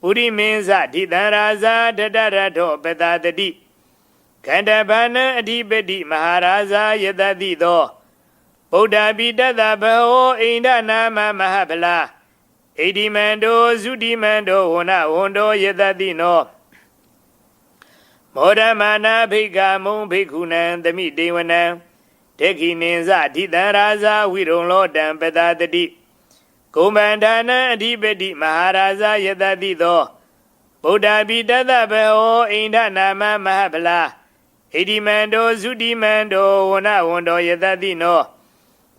ပုရိမင်းဇဒိတံရာဇဒတရထောပတတတိ ခန္ဓာဘာနံအဓိပတိမဟာရာဇာယတတိသောဗုဒ္ဓပိတတဘဟောအိန္ဒနာမမဟာဗလာဣတိမန္တောသုတိမန္တောဝနဝန္တောယတတိနောမောဒမာနာဘိက္ခမုံဘိက္ခုနံသမိတေဝနံတေခိနိဇအဓိတံရာဇာဝိရုံလောတံပတတတိကုမ္ဗန္ဒာနံအဓိပတိမဟာရာဇာယတတိသောဗုဒ္ဓပိတတဘဟောအိန္ဒနာမမဟာဗလာဣတိမန္တောသုတိမန္တောဝနဝန္တောယတတိနော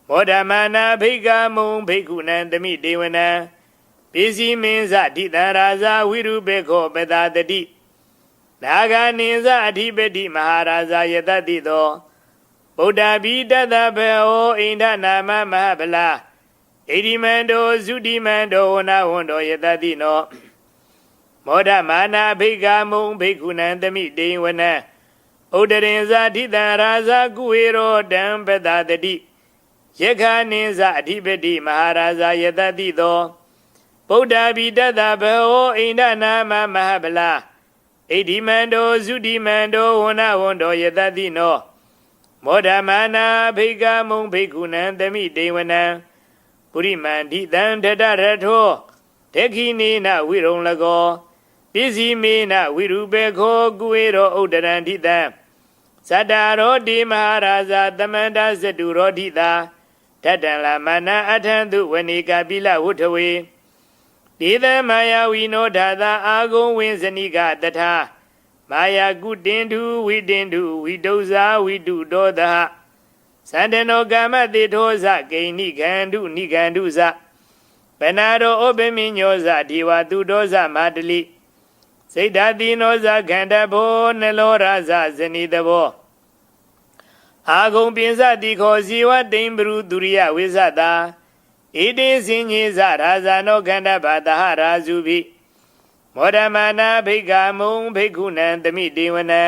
မောဒမာနာဘိက္ခမုံဘိက္ခုနံသမိတေဝနံပိစီမင်းဇအဓိတံရာဇာဝိရုပေခောပတတတိနာဂာနိဇအဓိပတိမဟာရာဇာယတတိသောဗုဒ္ဓပိတတဘေဟောအိန္ဒနာမမဟာဗလာဣတိမန္တောသုတိမန္တောဝနဝန္တောယတတိနောမောဒမာနာဘိက္ခမုံဘိက္ခုနံသမိတေဝနံဥဒရင်ဇအဓိတံရာဇာကုဝေရောတံပတတတိယက္ခာနိဇအဓိပတိမဟာရာဇာယတတိသောဗုဒ္ဓပိတတဘေဟောအိန္ဒနာမမဟာဗလာဣတိမန္တောသုတိမန္တောဝနဝန္တောယတတိနောမောဒမာနာဘိက္ခမုံဘိက္ခုနံသမိတေဝနံပုရိမန္တိတံတတရထောတေခိနိနဝိရုံလကောပစ္စည်းမေနဝိရုပေခောကုဝေရောဥဒရန္တိတံသတ္တရောတိမဟာရာဇာသမန္တဇတုရောဓိတာတတံလာမနာအထံသူဝဏိကပိလဝုထဝေဒေသမာယာဝိနောဓာတာအာဂုံဝင်းဇနိကတထာမာယာကုတင်တုဝိတင်တုဝိတုဇာဝိတုဒောသဟသန္တနောကာမတိထောဇဂိဏိခန္တုနိခန္တုဇပနာရောဩပမိညောဇဒီဝတုဒောဇမာတလိစိတ်ဓာတိနောဇခန္ဓဘောနလောရာဇဇနိတဘောအာဂုံပိစတိခောဇီဝတိံပရုဒုရိယဝိဇတာဣတိစင်ညေဇရာဇာနောခန္ဓဘာတဟရာဇုပိမောဒမာနာဘိက္ခမုံဘိက္ခုနံသမိတေဝနံ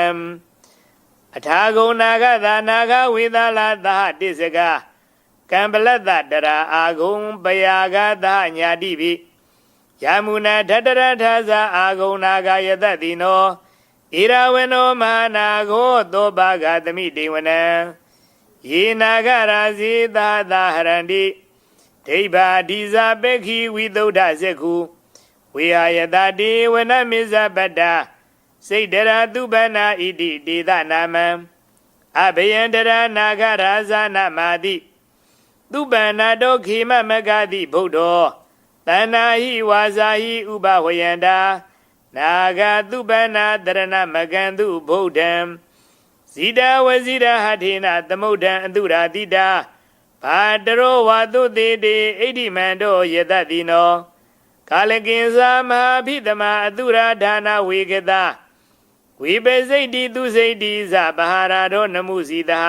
အထာဂုံနာဂသာနာဂဝေသလာသဟတိစကကံပလတ္တတရာအာဂုံပယာဂသညာတိပိယာမုနာထတရထာဇာအာဂုံနာဂယတတိနောဣရဝနောမဟာနာဂောသောဘာဂသမိတေဝနံယေနာဂရာဇေသသဟရန္တိဒိဗ္ဗာဒီဇာပေခိဝိသုဒ္ဓဇေခုဝေဟာယတတိဝနမိဇပတ္တာစိတ်တရာသူပနာဣတိဒေသနာမံအဘယံတရာနာဂရာဇာနာမာတိသူပနာတောခေမမဂတိဗုဒ္ဓောတဏ္ဏဟိဝါဇာဟိဥပဝယန္တာနာဂသူပနာတရဏမကံသူဗုဒ္ဓံဇိတဝဇိရဟထေနသမုဒ္ဒံအတုရာတိတာဘာတရောဝါသုတေတေဣတိမန္တောယတတိနောကာလကိဉ္စာမဟာဖိတမအတုရာဒါနဝေကတဝိပစိတ်တိသူစိတ်တိဇဗဟာရာရောနမှုစီတဟ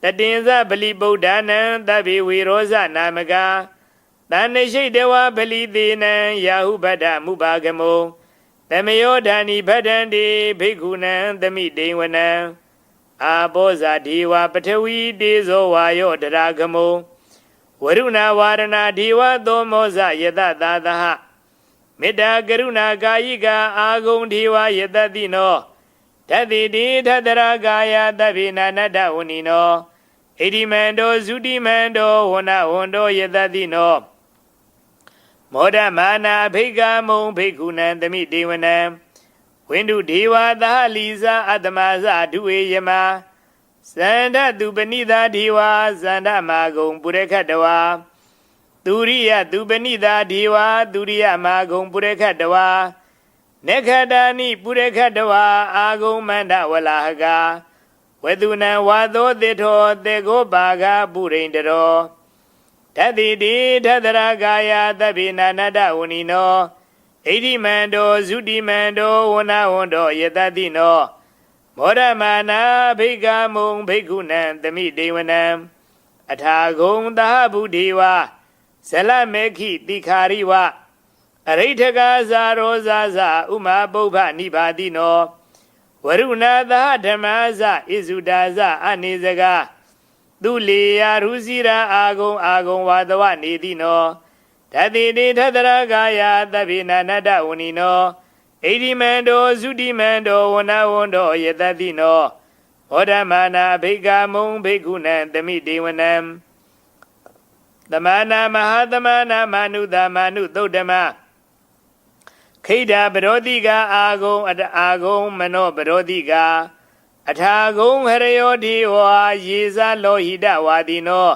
တတင်ဇဗလိဗုဒ္ဓနံသဗ္ဗေဝေရောဇနာမကာတဏ္ဏရှိတဝဗလိသေနံယာဟုဗဒ္ဓမုပါကမောသမယောဓာနိဗဒ္ဒံတိဘိက္ခုနံသမိတေဝနံအာဘောဇာဒေဝပထဝီတေဇောဝါယောတရာဂမောဝရုဏဝါရဏဒေဝသောမောဇယတသာသဟမေတ္တာကရုဏာကာယိကအာဂုံဒေဝယတတိနောတတိတိထတရာကာယသဗ္ဗေနာနတ္တဝဏိနောဣတိမန္တောသုတိမန္တောဝနဝန္တောယတတိနောမောဒမာနာဘိက္ခမုံဘိက္ခုနံသမိတေဝနံဝိန္ဒုဒေဝသဟလီဇာအတ္တမဇဒုေယမသန္ဓသူပနိသာဒေဝသန္ဓမာဂုံပုရခတဝါသူရိယသူပနိသာဒေဝသူရိယမာဂုံပုရခတဝါနေခတာနိပုရခတဝါအာဂုံမန္တဝလာဟကဝေသူနံဝါသောတေထောတေကိုဘာဂပုရိန္တရောတတိတိထတရာကာယသဗ္ဗေနာနတ္တဝဏိနောဣတိမန္တောသုတိမန္တောဝနဝန္တောယတတိနောမောဒမာနာဘိက္ခမုံဘိက္ခုနံသမိတေဝနံအထာဂုံသဟဗုဒေဝဇလမေခိတိခာရိဝအရိဋ္ဌကာဇာရောဇာဇဥမာပုဗ္ဗနိဘာတိနောဝရုဏသဟဓမ္မဇဣဇုဒါဇအနေစကသူလေယာရုစီရာအာဂုံအာဂုံဝါဒဝနေတိနောတတိတိထတရာကာယသဗ္ဗေနာနတ္တဝဏိနောဣ ဣတိမန္တောသုတိမန္တောဝနဝန္တောယတတိနောဘောဓမာနာဘိက္ခမုံဘိက္ခုနံသမိတေဝနံသမနာမဟာသမနာမနုသာမနုသုတ်တမခိဒာပရောတိကာအာဂုံအာဂုံမနောပရောတိကာအထာဂုံဟရယောတိဝါယေဇလောဟိတဝါတိနော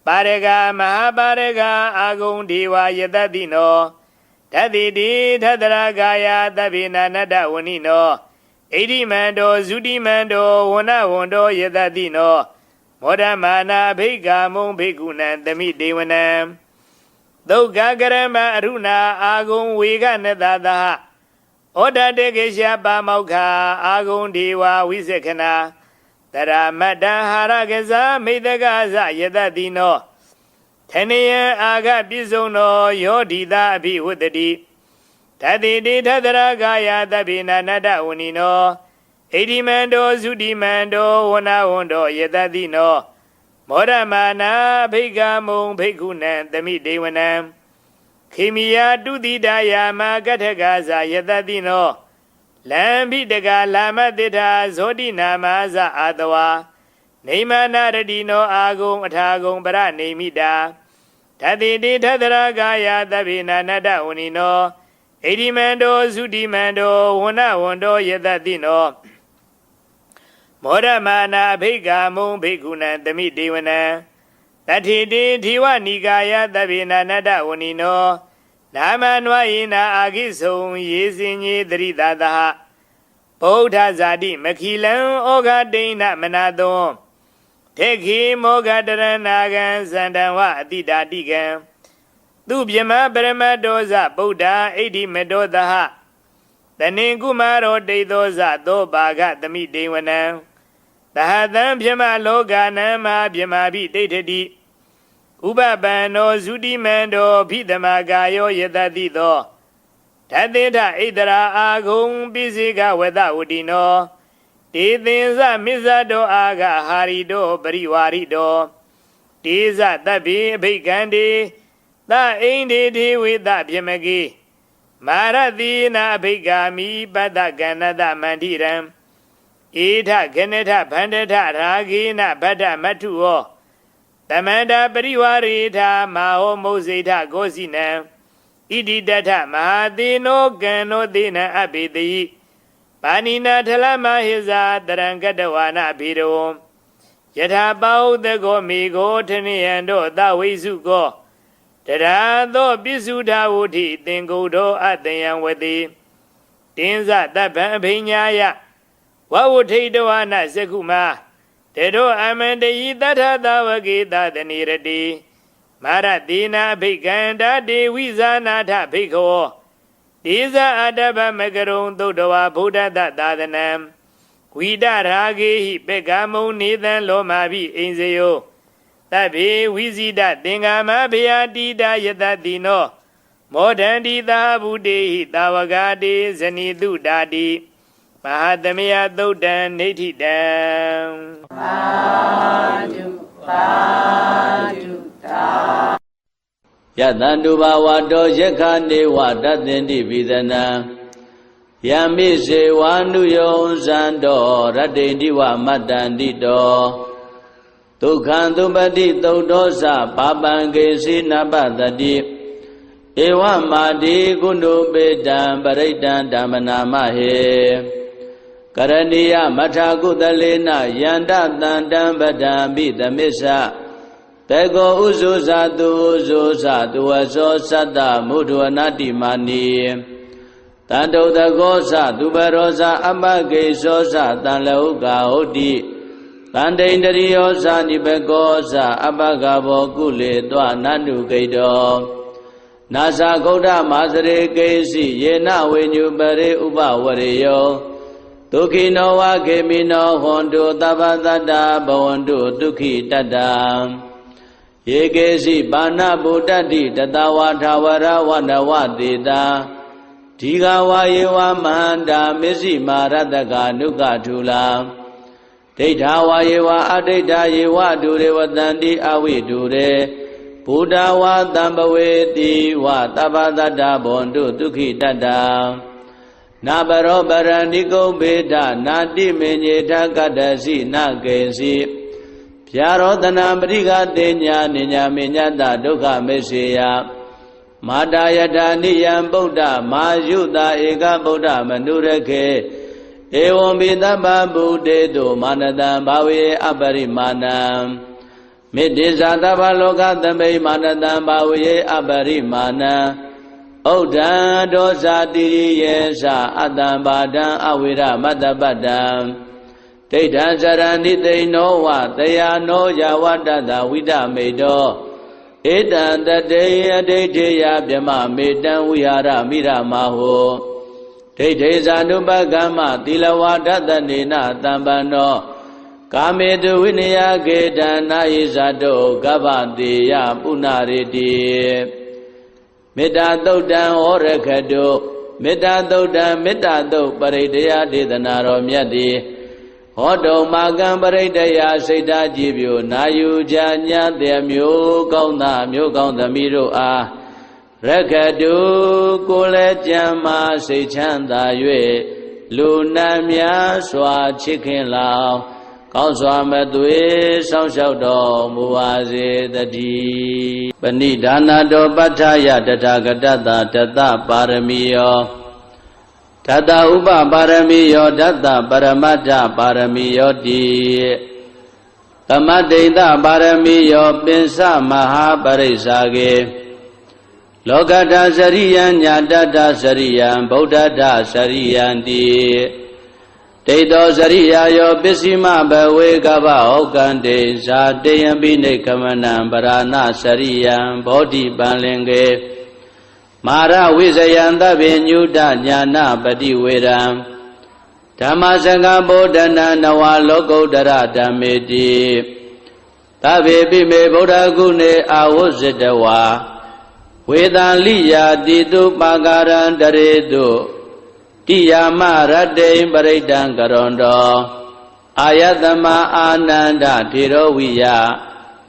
ပါရဂမဟာပါရဂအာဂုံဒီဝါယတတိနောတတိတိထတရကာယသဗ္ဗေနနတဝနိနောဣတိမန္တောသုတိမန္တောဝနဝန္တောယတတိနောမောဓမာနာဘိက္ခမုံဘိက္ခုနံသမိတေဝနံဒုက္ခကရမအရုဏအာဂုံဝေကနတသဩဒတေကေရှပါမောက္ခအာဂုံဒီဝဝိသက္ခဏာတရမတ္တဟာရကဇမိတကဇယတတိနောထဏယံအာဂပိစုံနောယောဓိတာအภิဝတ္တိတတိတိထတရကာယသဗ္ဗေနနတဝနိနောဣတိမန္တောသုတိမန္တောဝနဝန္တောယတတိနောမောဓမာနာဘိက္ခမုံဘိက္ခုနံသမိတေဝနံခေမိယတုတိတယာမကထကဇယတတိနောလံဘိတကလာမတိထာဇောတိနာမဇအာတဝါနေမနာရတိနောအာဂုံအထာဂုံပရနေမိတာတတိတိထတရကာယသဗ္ဗေနနတဝနိနောဣတိမန္တောသုတိမန္တောဝနဝန္တောယတတိနောမောဓမာနာဘိက္ခမုံဘိက္ခုနံသမိတေဝနံတတိတိဓိဝနိကာယသဗ္ဗေနနတဝနိနောနာမနဝယေနာအာခိဆုံယေစင်ညေတရိတာသဗုဒ္ဓဇာတိမခိလံဩဃတိဏမနာသောထေခိမောဃတရဏာကံဇန္တံဝအတိတာတိကံသူပြမပရမတောဇဗုဒ္ဓဣတိမတောသဟတဏင်ကုမာရောတိသောဇသောဘာဂသမိတေဝနံသဟတံပြမလောကနံမပြမပိတိဋ္ဌတိဥပပန္နောသုတိမန္တောဘိသမကာယောယတတိသောဓတေထဣတရာအာဂုံပိစိကဝတဝတိနောတေသင်္စမစ္ဆတောအာဂဟာရိတောပရိဝါရိတောတေဇတဗ္ဗေအဘိကံတေသအိန္ဒေဒေဝေသပြမကေမာရတိနာအဘိကာမိပတ္တကဏတမန္တိရံဧထခဏထဗန္တထရာဂေနဗတ္တမထုဟောတမန္တာပရိဝါရေထမဟောမုဇိထဂောစီနံဣတိတထမဟာသေနောကံနောသေနံအဘိတိပါဏိနာထလမဟိဇာတရံကတဝါနဘိရောယထာပောသကောမေကိုထနိယံတောသဝိစုကောတရာသောပိစုထာဝုထိသင်္ကုတောအတယံဝတိတင်းဇတဗ္ဗံအဘိညာယဝဝုထိတဝါနသကုမာတေတောအမန္တယိတထသဝကေသတနိရတိမာရတိနာဘိကံတာဒေဝိဇာနာထဘိခောဒေဇာအတ္တဗမကရုံသုတ္တဝါဗုဒ္ဓတသာသနံဝိဒရာဂေဟိပေကမုံနေသံလောမာဘိအိဉ္စယောသဗ္ဗေဝိဇိတသင်္ဃမဘေယတိတာယတတိနောမောဒန္တိသာဗုတေဟိတာဝဂာတေဇနိတုတာတိမဟာသမယသုတ်တံနေဋ္ဌိတံပါတုပါတုတာယတံတုဘာဝတောယက္ခနေဝတသင်္တိပိသနံယမိစေဝါနုယောဇန္တောရတ္တိတိဝမတ္တန္တိတောဒုက္ခံသုပတိသုတ်တောသပါပံကေစီနပတတိဧဝမာတိကုဏုပေတံပရိတံဓမ္မနာမဟေကရဏီယမထာကုသလေနယန္တတန္တံပဒံပိသမစ္ဆတေကောဥဇုဇာတုဥဇုဇာတုဝသောသတ္တမုဒ္ဒဝနာတိမာနီတန္တုတကောသသူပရောဇာအပကေသောသတံလောကဟုတ်တိတန္တိန္တရိယောဇာနိဘကောဇာအပကဘောကုလေတွနန္တုကိတောနာဇာဂௌဒမာစရေကေစီယေနဝိညုပရိဥပဝရေယောဒုက္ခိနောဝခေမိနောဟွန်တုသဗ္ဗတတ္တဘဝန္တုဒုက္ခိတတ္တယေကေစီပါဏဗုဒ္ဓတိတတဝါထာဝရဝနဝတေတာဒီဃဝါယေဝမန္တာမစ္စည်းမာရတကနုကထူလာဒိဋ္ဌာဝါယေဝအဒိဋ္ဌာယေဝဒုရေဝတန္တိအဝိဒုရေဘုဒ္ဓဝါတံပဝေတိဝသဗ္ဗတတ္တဘဝန္တုဒုက္ခိတတ္တ နာပရောပရဏိကုံဘေဒနာတိမေညေထကတ္တစီနာကေစီဗျာရောတနာပရိကတေညာနိညာမေညတဒုက္ခမေစေယမာတာယထာနိယံဗုဒ္ဓမာယုတာဧကဗုဒ္ဓမနုရခေဧဝံပိသဗ္ဗဗုတေတုမာနတံဘာဝေအပရိမာဏံမေတ္တိဇာတဗ္ဗလောကသမိမာနတံဘာဝေအပရိမာဏံဩဒံဒောဇာတိယေသအတ္တံဘာဒံအဝိရမတ္တပတ္တံဒိဋ္ဌံဇရဏိသိနောဝတယာနောယဝတ္တတဝိဒမေတောဧတံတတေယဒိဋ္ဌိယဗြမမေတံဝိဟာရမိရမဟောဒိဋ္ဌိဇာနုပကမ္မသီလဝါဒတနေနတံပန္နောကာမေတုဝိနယကေတံနာယိဇာတောကဗ္ဗတေယပုဏ္ဏရေတိမေတ္တာသုတ်တံဩရခတုမေတ္တာသုတ်တံမေတ္တာသုတ်ပရိတယဒေသနာတော်မြတ်တိဟောတုံမာကံပရိတယစိတ်ဓာကြည်ပြိုနာယူကြညာတဲ့မျိုးကောင်းသားမျိုးကောင်းသမီးတို့အားရခတုကိုယ်လည်းကြံမာစိတ်ချမ်းသာ၍လူနာများစွာချစ်ခင်လောင်ကောင်းစွာမသွေစောင့်ရှောက်တော်မူပါစေတည်းပဏိဒါနတော်ပဋ္ဌာယတထာဂတတတတပါရမီယောတတဥပပါရမီယောတတပရမတ္ထပါရမီယောတိသမတ္တိတပါရမီယောပင်စမဟာပရိစ္ဆာကေလောကတ္ထစရိယံညာတတ္ထစရိယံဗုဒ္ဓတ္ထစရိယံတိဒိဋ္ဌောစရိယာယောပစ္စည်းမဘဝေကဗ္ဗဩကံတေဇာတေယံပိနိကမနံပရဏစရိယံဘောဓိပံလင်ကေမာရဝိဇယံသဗ္ဗညုတညာနာပတိဝေရံဓမ္မစကဗောဓနံနဝလောကုတ္တရဓမ္မေတိသဗ္ဗေပိမေဗုဒ္ဓဂုဏေအာဝုဇ္ဇတဝါဝေသံလိယာတိတုပါကာရံတရေတုတိယာမရတ္တိပရိဒံကရွန်တောအာယတမအာနန္ဒထေရဝိယ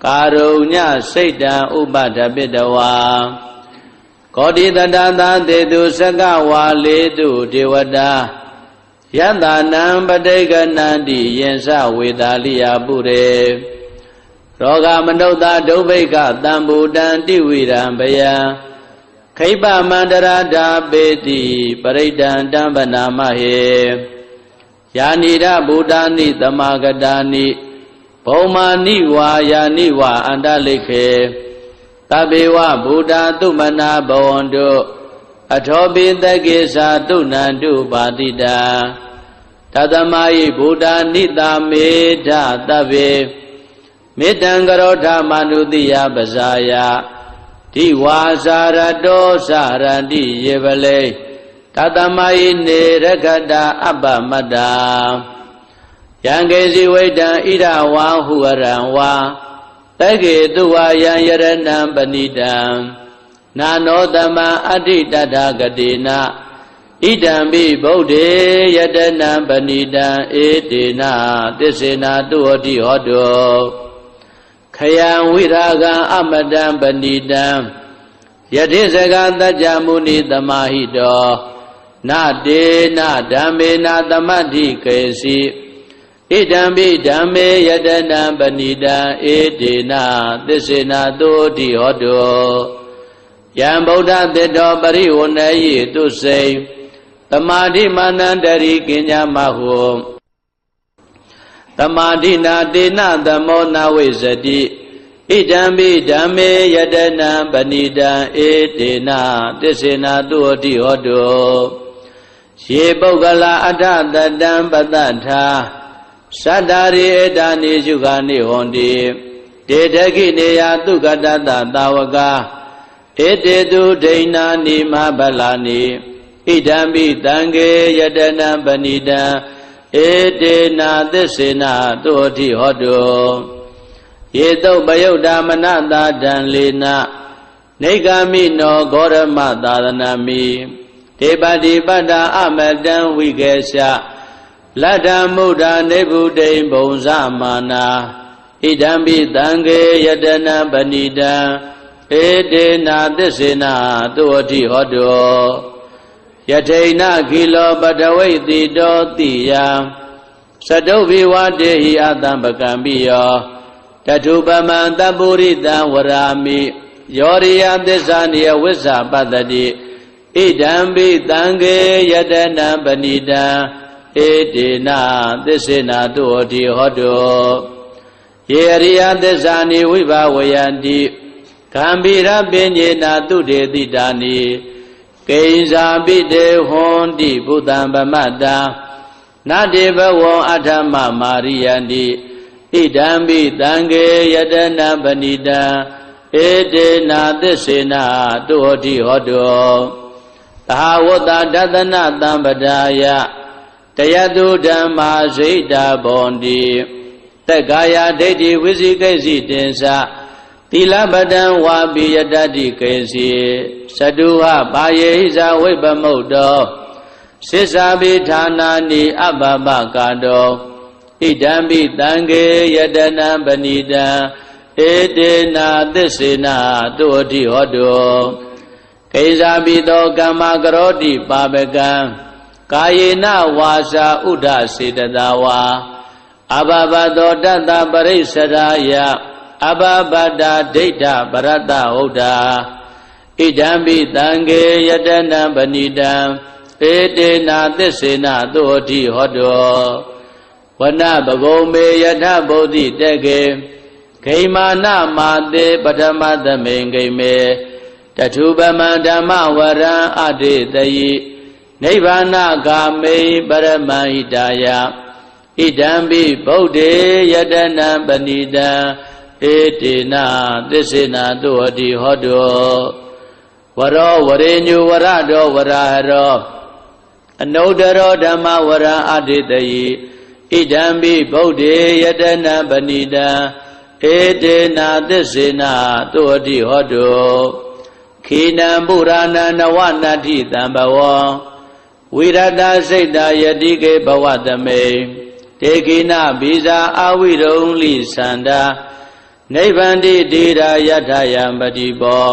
ကာရုညစိတ်တံဥပဒပိတဝါကောတိတတသာတေတုစကဝါလေတုဒေဝတာယတနံပဋိကနန္တိယင်္စဝေတာလိယပုရေရောဂမနုဿဒုဗ္ဗိကတံဘူတံတိဝိရံဘယံခိပမန္တရာဓာပေတိပရိဒံတံပနာမဟေယာနိရဗုဒ္ဓာနိသမာဂတာနိဘုံမာနိဝါယာနိဝါအန္တလိခေသဗ္ဗေဝဗုဒ္ဓသုမနာဘဝန္တုအထောပိတကေသာတုဏန္တုပါတိတာတသမယိဗုဒ္ဓနိတာမေဓသဗ္ဗေမေတ္တံကရောဓမနုတိယပဇာယတိဝါစာရတောစာရတိယေပလေတသမယိနေရခတအပ္ပမတ္တာယံကေစီဝိတံဣရဝါဟုရံဝါတကေတုဝါယံယရဏံပဏိတံနာနောတမံအဋ္ဌိတတဂတိနာဣဒံပိဗုဒ္ဓေယတနံပဏိတံဧတေနသစ္စေနာတုဟောတိဟောတောခယံဝိရာဂံအမတံပဏိတံယတိစကသัจ jা မုနိသမာဟိတောနတေနဓမ္မေနသမတ္ထိကေစီဣဒံပိဓမ္မေယတနံပဏိတံဧတေနသစ္စေနာတုဟောတိဟောတောယံဗုဒ္ဓသတ္တောပရိဝဏယိတုစိံသမာဓိမာနန္တရိကိညာမဟုသမာဓိနာတေနသမောနာဝိဇတိဣဒံပိဓမ္မေယတနံပဏိတံဧတေနသစ္စေနာတုဟောတိဟောတောယေပုဂ္ဂလာအထတတံပတ္တထာသတ္တာရိဧတာနိယုဂာနိဟောတိတေတခိနေယသုကတတသာဝကာဧတေတုဒိဏာနိမဗလာနိဣဒံပိတံကေယတနံပဏိတံဧတေနသစ္စေနာတုဟောတိဟောတောယေတုပယုတ်တာမနတာတံလေနနေဂာမိနောဂောရမသာသနာမိဒေပတိပတ္တာအမတံဝိကေရှလတ္တမုဒ္ဒနေဗုဒိံဘုံဇမာနာဣဒံပိတံကေယတနံပဏိတံဧတေနသစ္စေနာတုဟောတိဟောတောယ ယထိဏခိလောပတဝိတိတောတိယသတုဘိဝတေဟိအတံပကံပိယောတထုပမံတပုရိတံဝရာမိယောရိယသစ္စာနိယဝိဇ္ဇာပတ္တိဣဒံပိတံခေယတနံပဏိတံဧတေနသစ္စေနာတုဟောတိဟောတုယေရိယသစ္စာနိဝိဘဝယန္တိကံပိရပဉ္စေနာတုတေတိတာနိကိဉ္စာပိတေဟွန်တိဘုဒ္ဓံဗမတ္တနတေဘဝံအထမမာရိယန္တိဣဒံပိတံခေယတနံပဏိတံဧတေနာသစ္စေနာတုဟောတိဟောတုသဟဝတ္တဒသနသံပဒါယတယတုဓမ္မာဇိတာဘောန္တိတက္ကာယဒိဋ္ဌိဝိသိကိစီတင်္စသီလပတံဝါပိယတတိကေစီသတုဟပါယေဟိဇာဝိပမုတ်တောသစ္စာပိဌာနာနိအပပကာတောဣဒံပိတံခေယတနံပဏိတံဧတေနာသစ္စေနာတုဟောတိဟောတုကိဉ္စာပိတောကမ္မကရောတိပါပကံကာယေနဝါစာဥဒ္ဒစေတသာဝါအဘဘတောတတ္တပရိစ္ဆရာယအဘဘဒာဒိဋ္ဌပရတ္တဟုတ်တာဣဒံပိတံခေယတနံပဏိတံဧတေနာသစ္စေနာသုဟောတိဟောတောဝနပဂုံမေယထဗုဒ္ဓိတကေဂိမာနမာတေပထမသမိန်ဂိမေတထုပမံဓမ္မဝရံအတေတယိနိဗ္ဗာနဂာမေပရမဟိတာယဣဒံပိဗုဒ္ဓေယတနံပဏိတံဧတေနသစ္စေနာသုဟောတိဟောတုဝရောဝရေညုဝရတောဝရဟရောအနုတ္တရောဓမ္မဝရံအတေတယိဣဒံပိဗုဒ္ဓေယတနံပဏိတံဧတေနသစ္စေနာသုဟောတိဟောတုခိနံပုရာဏနဝနတ္ထိတံဘဝံဝိရတစိတ်တာယတိကေဘဝတမေတေခိနဘိဇာအဝိရုံလိသန္တာနိဗ္ဗန္တိတိရာယထယံပတိဘော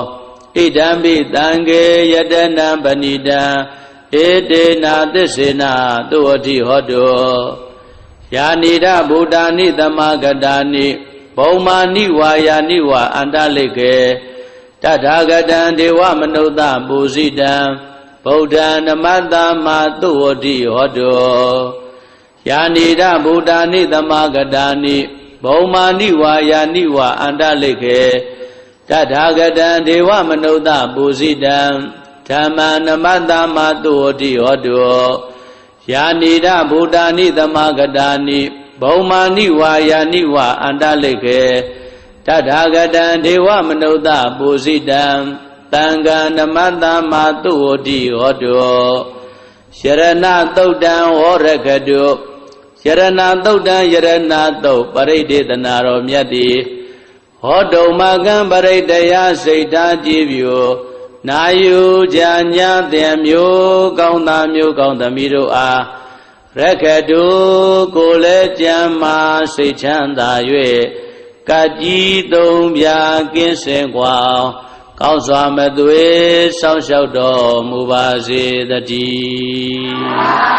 ဣဒံပိတံခေယတနံပဏိတံဧတေနာသစ္စေနာသုဟောတိဟောတုယာနိဒဗုဒ္ဓာနိသမဂတာနိဘုံမာနိဝါယာနိဝါအန္တလိကေတထာဂတံဒေဝမနုဿပူဇိတံဗုဒ္ဓံနမတ္တမသုဟောတိဟောတုယာနိဒဗုဒ္ဓာနိသမဂတာနိဘုံမာနိဝါယာနိဝါအန္တလိကေတထာဂတံဒေဝမနုဿပူဇိတံဓမ္မနမတ္တမသုဟောတိဟောတုယာနိဒဗုဒ္ဓာနိသမဂတာနိဘုံမာနိဝါယာနိဝါအန္တလိကေတထာဂတံဒေဝမနုဿပူဇိတံတံဃာနမတ္တမသုဟောတိဟောတုယရဏသုတ်တံဝောရကတုယရဏသုတ်တံယရဏသုတ်ပရိဒေသနာတော်မြတ်တိဟောတုမကံပရိတယစိတ်ဓာကြည်ပြုနာယူကြညာတဲ့မျိုးကောင်းသားမျိုးကောင်းသမီးတို့အားရခတုကိုလည်းကြံမာစိတ်ချမ်းသာ၍ကကြီးသုံးပြကင်းစင်กว่าကောင်းစွာမသွေစောင့်ရှောက်တော်မူပါစေတည်း